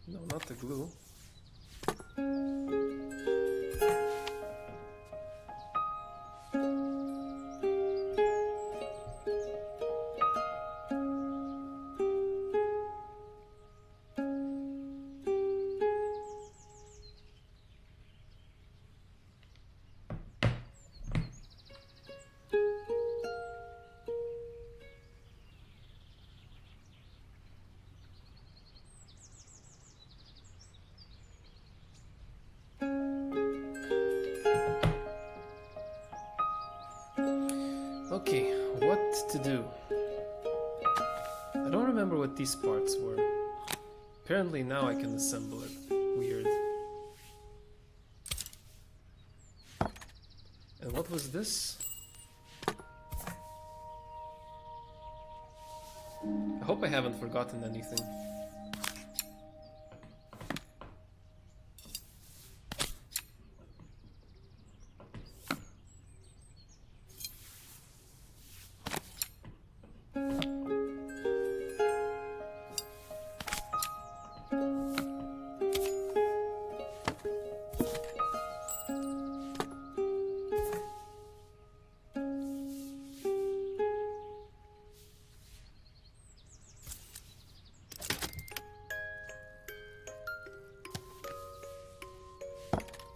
Speaker 1: No, not the glue. Okay, what to do? I don't remember what these parts were. Apparently now I can assemble it. Weird. And what was this? I hope I haven't forgotten anything.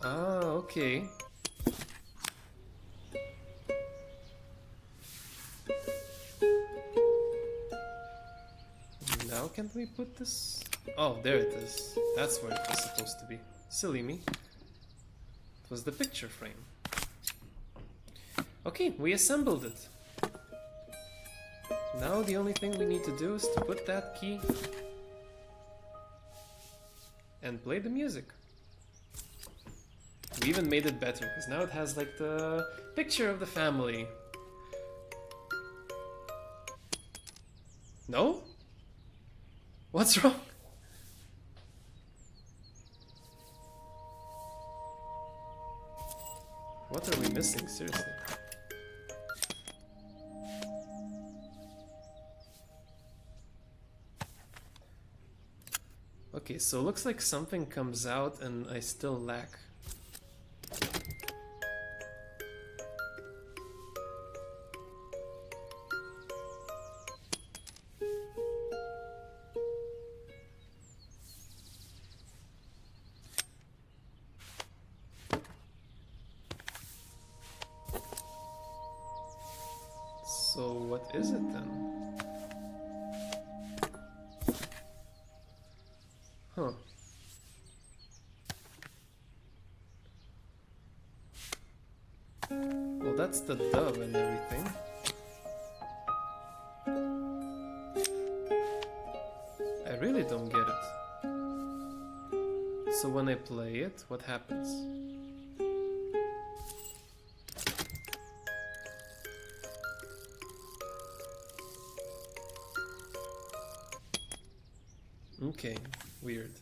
Speaker 1: Ah, okay. Now can't we put this? Oh, there it is. That's where it was supposed to be. Silly me. It was the picture frame. Okay, we assembled it. Now the only thing we need to do is to put that key and play the music. We even made it better, because now it has like the picture of the family. No? What's wrong? What are we missing, seriously? Okay, so it looks like something comes out and I still lack. So what is it then? Huh. Well, that's the dove and everything. I really don't get it. So when I play it, what happens? Okay, weird.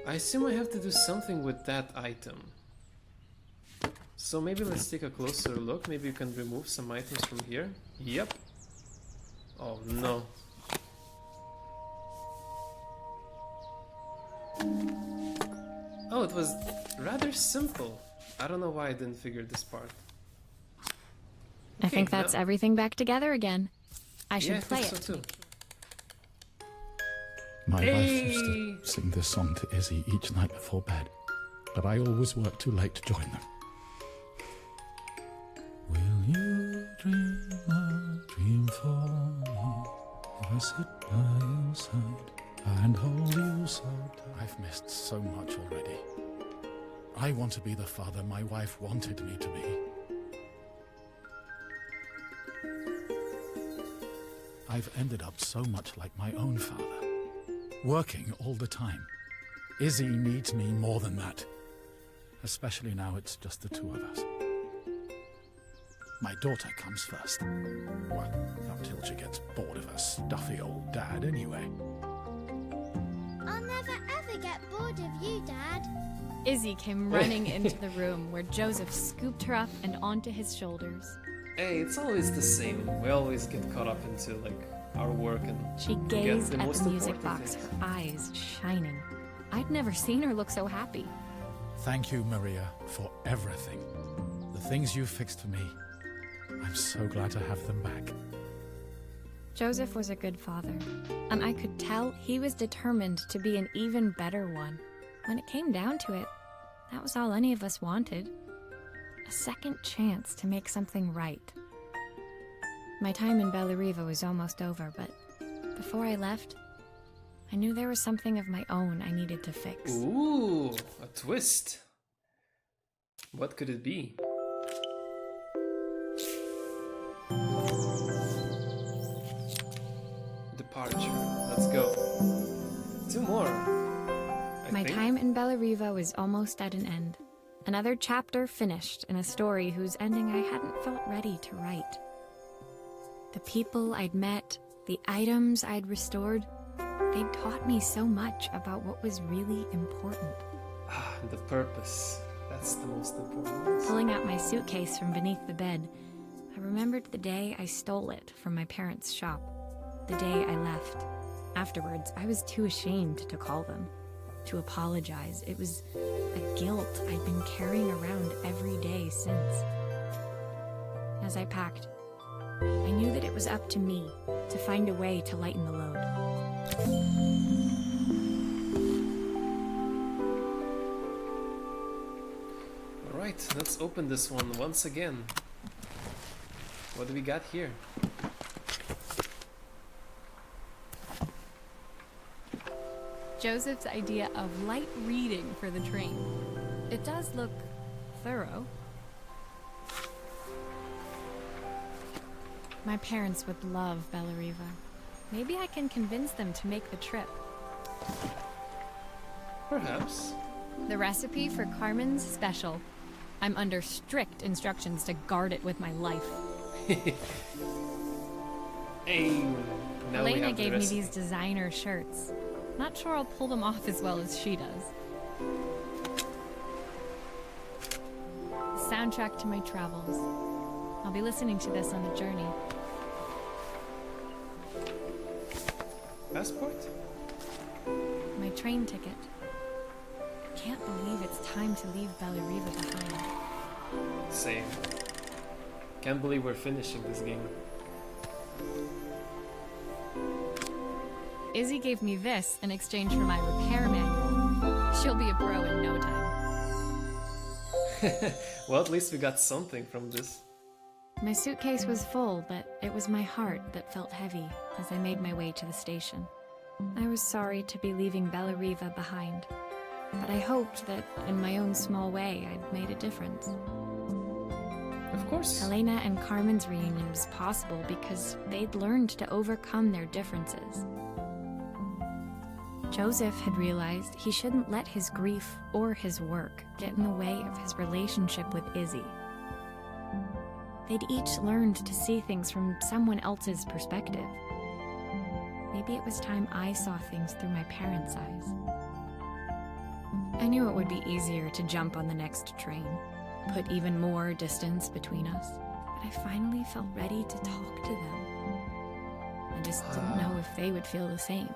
Speaker 1: I assume I have to do something with that item. So maybe let's take a closer look. Maybe you can remove some items from here. Yep. Oh no. Oh, it was rather simple. I don't know why I didn't figure this part.
Speaker 2: I think
Speaker 1: Okay,
Speaker 2: that's
Speaker 1: now-
Speaker 2: everything back together again. I should
Speaker 1: Yeah, I
Speaker 2: play
Speaker 1: think
Speaker 2: it.
Speaker 1: so too.
Speaker 5: My wife
Speaker 1: Hey!
Speaker 5: used to sing this song to Izzy each night before bed, but I always worked too late to join them. Will you dream a dream for me if I sit by your side and hold you so tight? I've missed so much already. I want to be the father my wife wanted me to be. I've ended up so much like my own father, working all the time. Izzy needs me more than that, especially now it's just the two of us. My daughter comes first. Well, until she gets bored of her stuffy old dad anyway.
Speaker 3: I'll never ever get bored of you, Dad.
Speaker 2: Izzy came running into the room where Joseph scooped her up and onto his shoulders.
Speaker 1: Hey, it's always the same. We always get caught up into like our work and
Speaker 2: She
Speaker 1: forget
Speaker 2: gazed
Speaker 1: the
Speaker 2: at
Speaker 1: most
Speaker 2: the music
Speaker 1: important
Speaker 2: box,
Speaker 1: things.
Speaker 2: her eyes shining. I'd never seen her look so happy.
Speaker 5: Thank you, Maria, for everything. The things you fixed for me. I'm so glad to have them back.
Speaker 2: Joseph was a good father, and I could tell he was determined to be an even better one. When it came down to it, that was all any of us wanted. A second chance to make something right. My time in Bellariva was almost over, but before I left, I knew there was something of my own I needed to fix.
Speaker 1: Ooh, a twist. What could it be? Departure. Let's go. Two more. I
Speaker 2: My
Speaker 1: think.
Speaker 2: time in Bellariva was almost at an end. Another chapter finished in a story whose ending I hadn't felt ready to write. The people I'd met, the items I'd restored, they'd taught me so much about what was really important.
Speaker 1: Ah, the purpose. That's the most important.
Speaker 2: Pulling out my suitcase from beneath the bed, I remembered the day I stole it from my parents' shop. The day I left. Afterwards, I was too ashamed to call them, to apologize. It was a guilt I'd been carrying around every day since. As I packed, I knew that it was up to me to find a way to lighten the load.
Speaker 1: Alright, let's open this one once again. What do we got here?
Speaker 2: Joseph's idea of light reading for the train. It does look thorough. My parents would love Bellariva. Maybe I can convince them to make the trip.
Speaker 1: Perhaps.
Speaker 2: The recipe for Carmen's special. I'm under strict instructions to guard it with my life.
Speaker 1: Hey, now we
Speaker 2: Elena
Speaker 1: have the
Speaker 2: gave me
Speaker 1: recipe.
Speaker 2: these designer shirts. Not sure I'll pull them off as well as she does. The soundtrack to my travels. I'll be listening to this on the journey.
Speaker 1: Passport?
Speaker 2: My train ticket. Can't believe it's time to leave Bellariva behind.
Speaker 1: Same. Can't believe we're finishing this game.
Speaker 2: Izzy gave me this in exchange for my repair manual. She'll be a pro in no time.
Speaker 1: Well, at least we got something from this.
Speaker 2: My suitcase was full, but it was my heart that felt heavy as I made my way to the station. I was sorry to be leaving Bellariva behind, but I hoped that in my own small way I'd made a difference.
Speaker 1: Of course.
Speaker 2: Elena and Carmen's reunion was possible because they'd learned to overcome their differences. Joseph had realized he shouldn't let his grief or his work get in the way of his relationship with Izzy. They'd each learned to see things from someone else's perspective. Maybe it was time I saw things through my parents' eyes. I knew it would be easier to jump on the next train, put even more distance between us, but I finally felt ready to talk to them. I just didn't know if they would feel the same.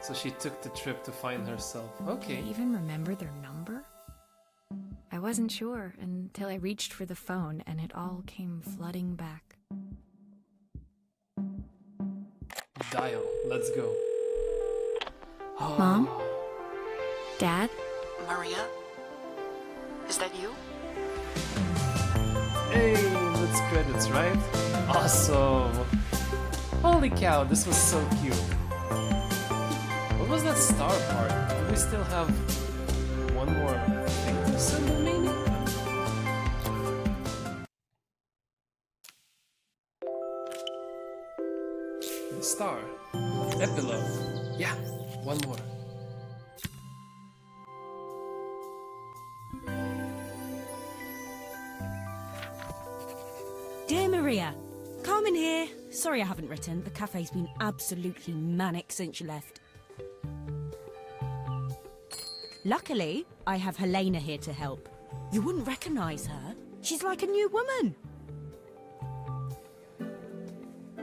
Speaker 1: So she took the trip to find herself.
Speaker 2: Did
Speaker 1: Okay.
Speaker 2: I even remember their number? I wasn't sure until I reached for the phone and it all came flooding back.
Speaker 1: Dial. Let's go. Oh.
Speaker 2: Mom? Dad?
Speaker 8: Maria? Is that you?
Speaker 1: Hey, that's credits, right? Awesome. Holy cow, this was so cute. What was that star part? Do we still have one more thing to assemble, maybe? The star. Epilogue. Yeah, one more.
Speaker 6: Dear Maria, Carmen here. Sorry I haven't written. The cafe's been absolutely manic since you left. Luckily, I have Helena here to help. You wouldn't recognize her. She's like a new woman.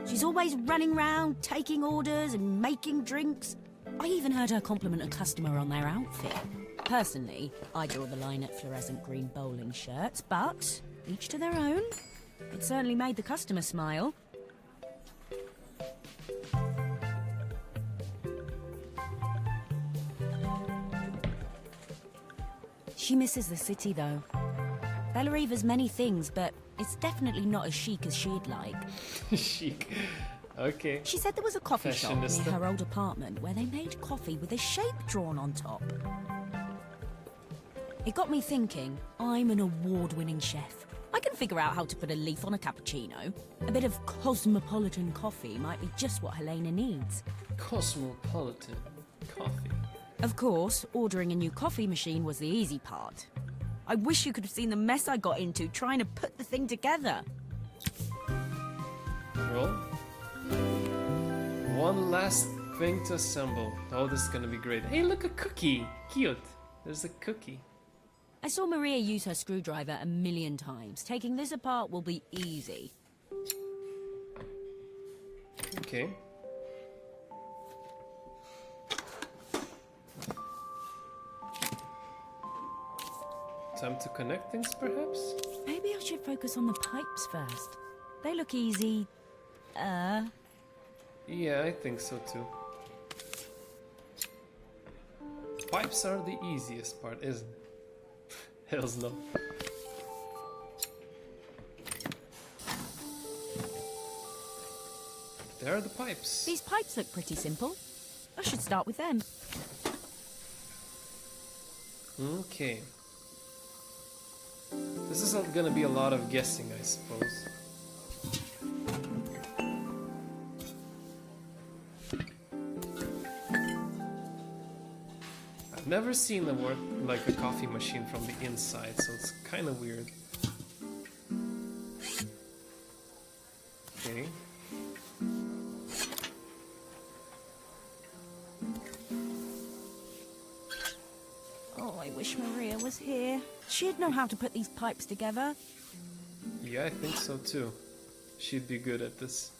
Speaker 6: She's always running around, taking orders and making drinks. I even heard her compliment a customer on their outfit. Personally, I draw the line at fluorescent green bowling shirts, but each to their own. It certainly made the customer smile. She misses the city, though. Bellariva's many things, but it's definitely not as chic as she'd like.
Speaker 1: Chic. Okay.
Speaker 6: She said there was a coffee shop near
Speaker 1: Fashionista.
Speaker 6: her old apartment where they made coffee with a shape drawn on top. It got me thinking, I'm an award-winning chef. I can figure out how to put a leaf on a cappuccino. A bit of cosmopolitan coffee might be just what Helena needs.
Speaker 1: Cosmopolitan coffee.
Speaker 6: Of course, ordering a new coffee machine was the easy part. I wish you could have seen the mess I got into trying to put the thing together.
Speaker 1: Roll. One last thing to assemble. Oh, this is gonna be great. Hey, look, a cookie. Cute. There's a cookie.
Speaker 6: I saw Maria use her screwdriver a million times. Taking this apart will be easy.
Speaker 1: Okay. Time to connect things, perhaps?
Speaker 6: Maybe I should focus on the pipes first. They look easy.
Speaker 1: Yeah, I think so too. Pipes are the easiest part, isn't it? Hells no. There are the pipes.
Speaker 6: These pipes look pretty simple. I should start with them.
Speaker 1: Okay. This is gonna be a lot of guessing, I suppose. I've never seen the work like a coffee machine from the inside, so it's kind of weird. Okay.
Speaker 6: Oh, I wish Maria was here. She'd know how to put these pipes together.
Speaker 1: Yeah, I think so too. She'd be good at this.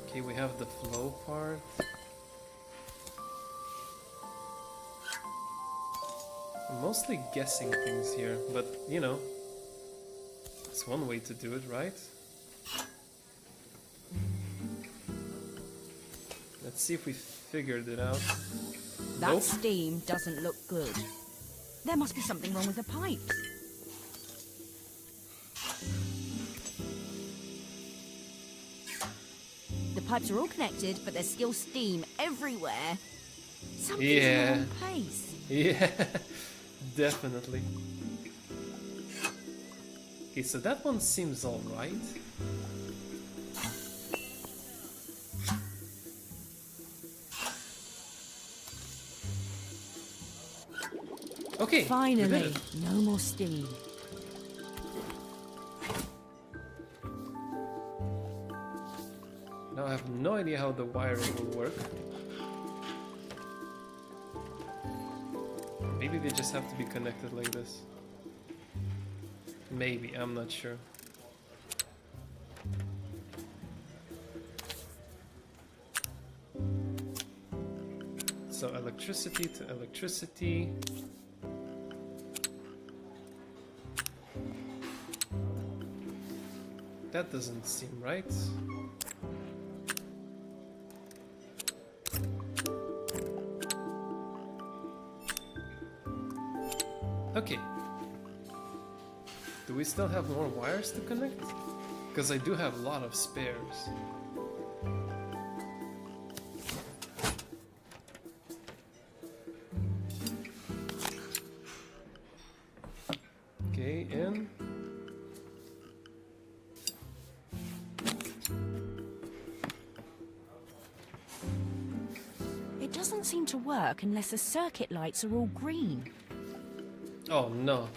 Speaker 1: Okay, we have the flow part. I'm mostly guessing things here, but you know, it's one way to do it, right? Let's see if we figured it out.
Speaker 6: That
Speaker 1: Nope.
Speaker 6: steam doesn't look good. There must be something wrong with the pipes. The pipes are all connected, but there's still steam everywhere. Something's in the wrong place.
Speaker 1: Yeah, definitely. Okay, so that one seems alright. Okay, we did
Speaker 6: Finally,
Speaker 1: it.
Speaker 6: no more steam.
Speaker 1: Now I have no idea how the wiring will work. Maybe they just have to be connected like this. Maybe, I'm not sure. So electricity to electricity. That doesn't seem right. Okay. Do we still have more wires to connect? Because I do have a lot of spares. Okay, in.
Speaker 6: It doesn't seem to work unless the circuit lights are all green.
Speaker 1: Oh no.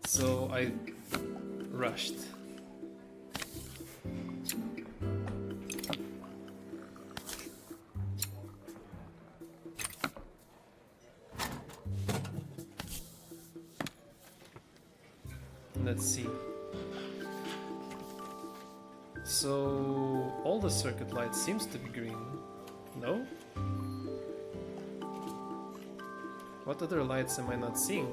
Speaker 1: So I rushed. Let's see. So all the circuit lights seems to be green. No? What other lights am I not seeing?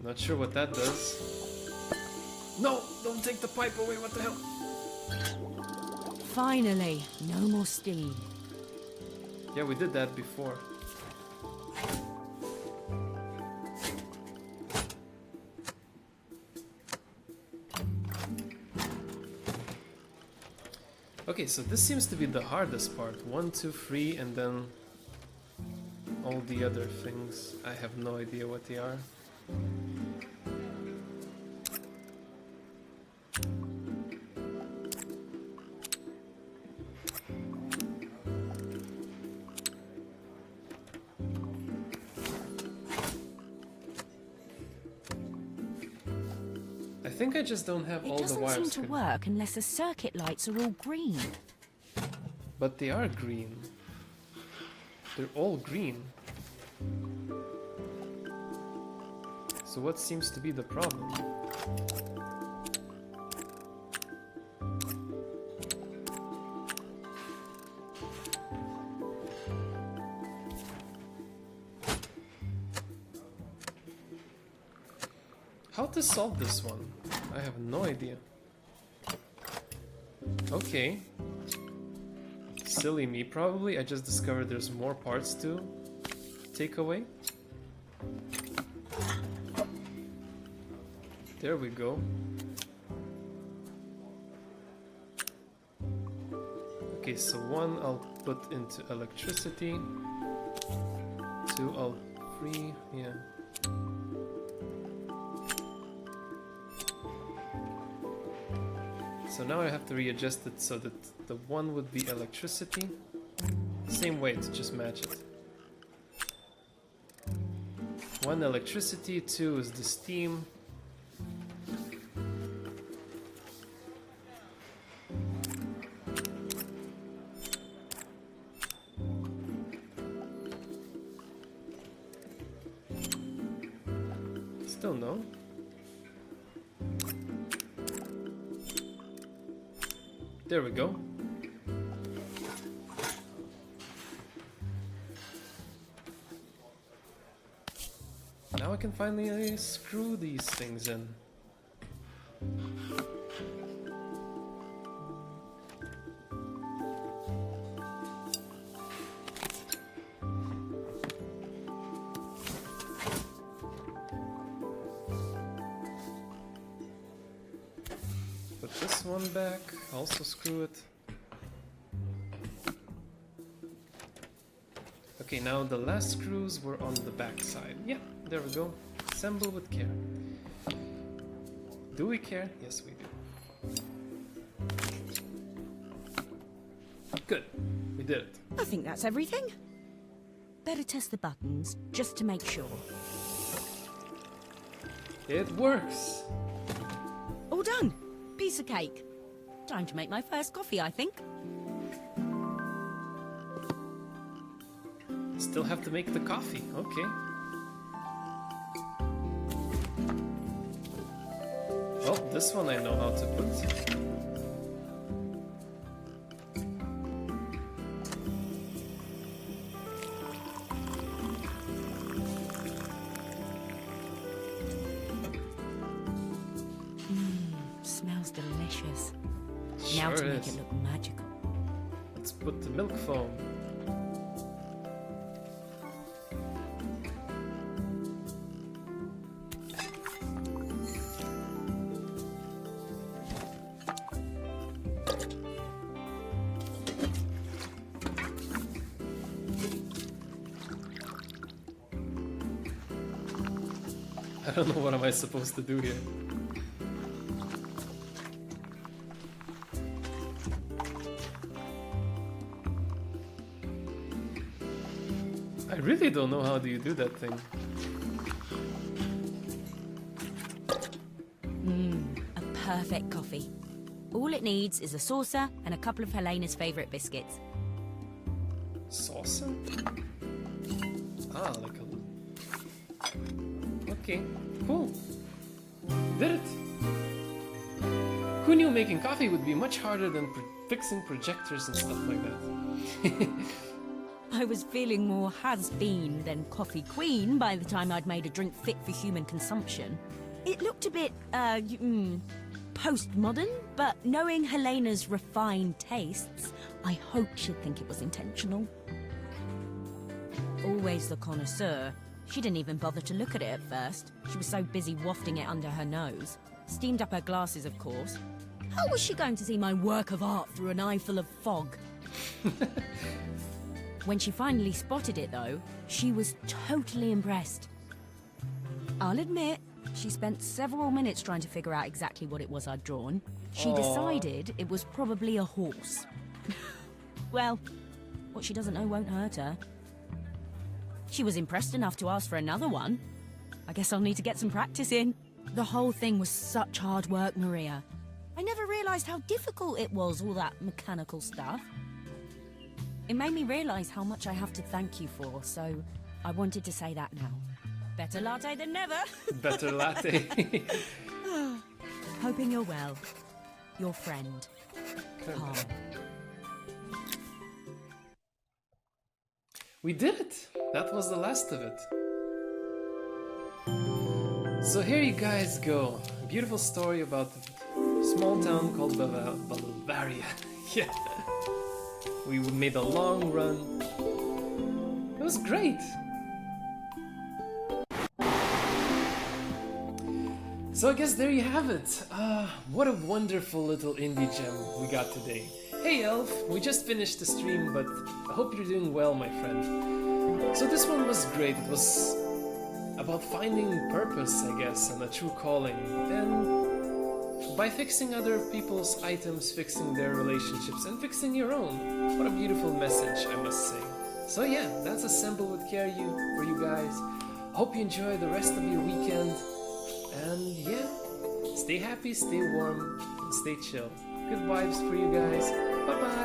Speaker 1: Not sure what that does. No! Don't take the pipe away, what the hell?
Speaker 6: Finally, no more steam.
Speaker 1: Yeah, we did that before. Okay, so this seems to be the hardest part. 1, 2, 3, and then all the other things. I have no idea what they are. I think I just don't have all
Speaker 6: It
Speaker 1: the
Speaker 6: doesn't
Speaker 1: wires.
Speaker 6: seem to work unless the circuit lights are all green.
Speaker 1: But they are green. They're all green. So what seems to be the problem? How to solve this one? I have no idea. Okay. Silly me, probably. I just discovered there's more parts to take away. There we go. Okay, so 1 I'll put into electricity. 2 I'll free, yeah. So now I have to readjust it so that the 1 would be electricity. Same way to just match it. 1 electricity, 2 is the steam. Still no. There we go. Now I can finally screw these things in. Put this one back, also screw it. Okay, now the last screws were on the back side. Yeah, there we go. Assemble with care. Do we care? Yes, we do. Good. We did it.
Speaker 6: I think that's everything. better test the buttons, just to make sure.
Speaker 1: It works.
Speaker 6: All done. Piece of cake. Time to make my first coffee, I think.
Speaker 1: Still have to make the coffee. Okay. Well, this one I know how to put.
Speaker 6: Smells delicious. Now
Speaker 1: Sure
Speaker 6: to make
Speaker 1: is.
Speaker 6: it look magical.
Speaker 1: Let's put the milk foam. I don't know what am I supposed to do here. I really don't know how do you do that thing.
Speaker 6: A perfect coffee. All it needs is a saucer and a couple of Helena's favourite biscuits.
Speaker 1: Saucer? Ah, like a... Okay, cool. Did it! Who knew making coffee would be much harder than fixing projectors and stuff like that?
Speaker 6: I was feeling more has-been than coffee queen by the time I'd made a drink fit for human consumption. It looked a bit, postmodern, but knowing Helena's refined tastes, I hope she'd think it was intentional. Always the connoisseur, she didn't even bother to look at it at first. She was so busy wafting it under her nose. Steamed up her glasses, of course. How was she going to see my work of art through an eye full of fog? When she finally spotted it, though, she was totally impressed. I'll admit, she spent several minutes trying to figure out exactly what it was I'd drawn. She decided it was probably a horse. Well, what she doesn't know won't hurt her. She was impressed enough to ask for another one. I guess I'll need to get some practice in. The whole thing was such hard work, Maria. I never realised how difficult it was, all that mechanical stuff. It made me realise how much I have to thank you for, so I wanted to say that now. Better latte than never.
Speaker 1: Better latte.
Speaker 6: Hoping you're well. Your friend, Palm.
Speaker 1: We did it! That was the last of it. So here you guys go. A beautiful story about a small town called Bavaria. Yeah. We made a long run. It was great! So I guess there you have it. What a wonderful little indie gem we got today. Hey Elf, we just finished the stream, but I hope you're doing well, my friend. So this one was great. It was about finding purpose, I guess, and a true calling. And by fixing other people's items, fixing their relationships, and fixing your own. What a beautiful message, I must say. So yeah, that's Assemble with Care for you guys. I hope you enjoy the rest of your weekend. And yeah, stay happy, stay warm, and stay chill. Good vibes for you guys. Bye-bye.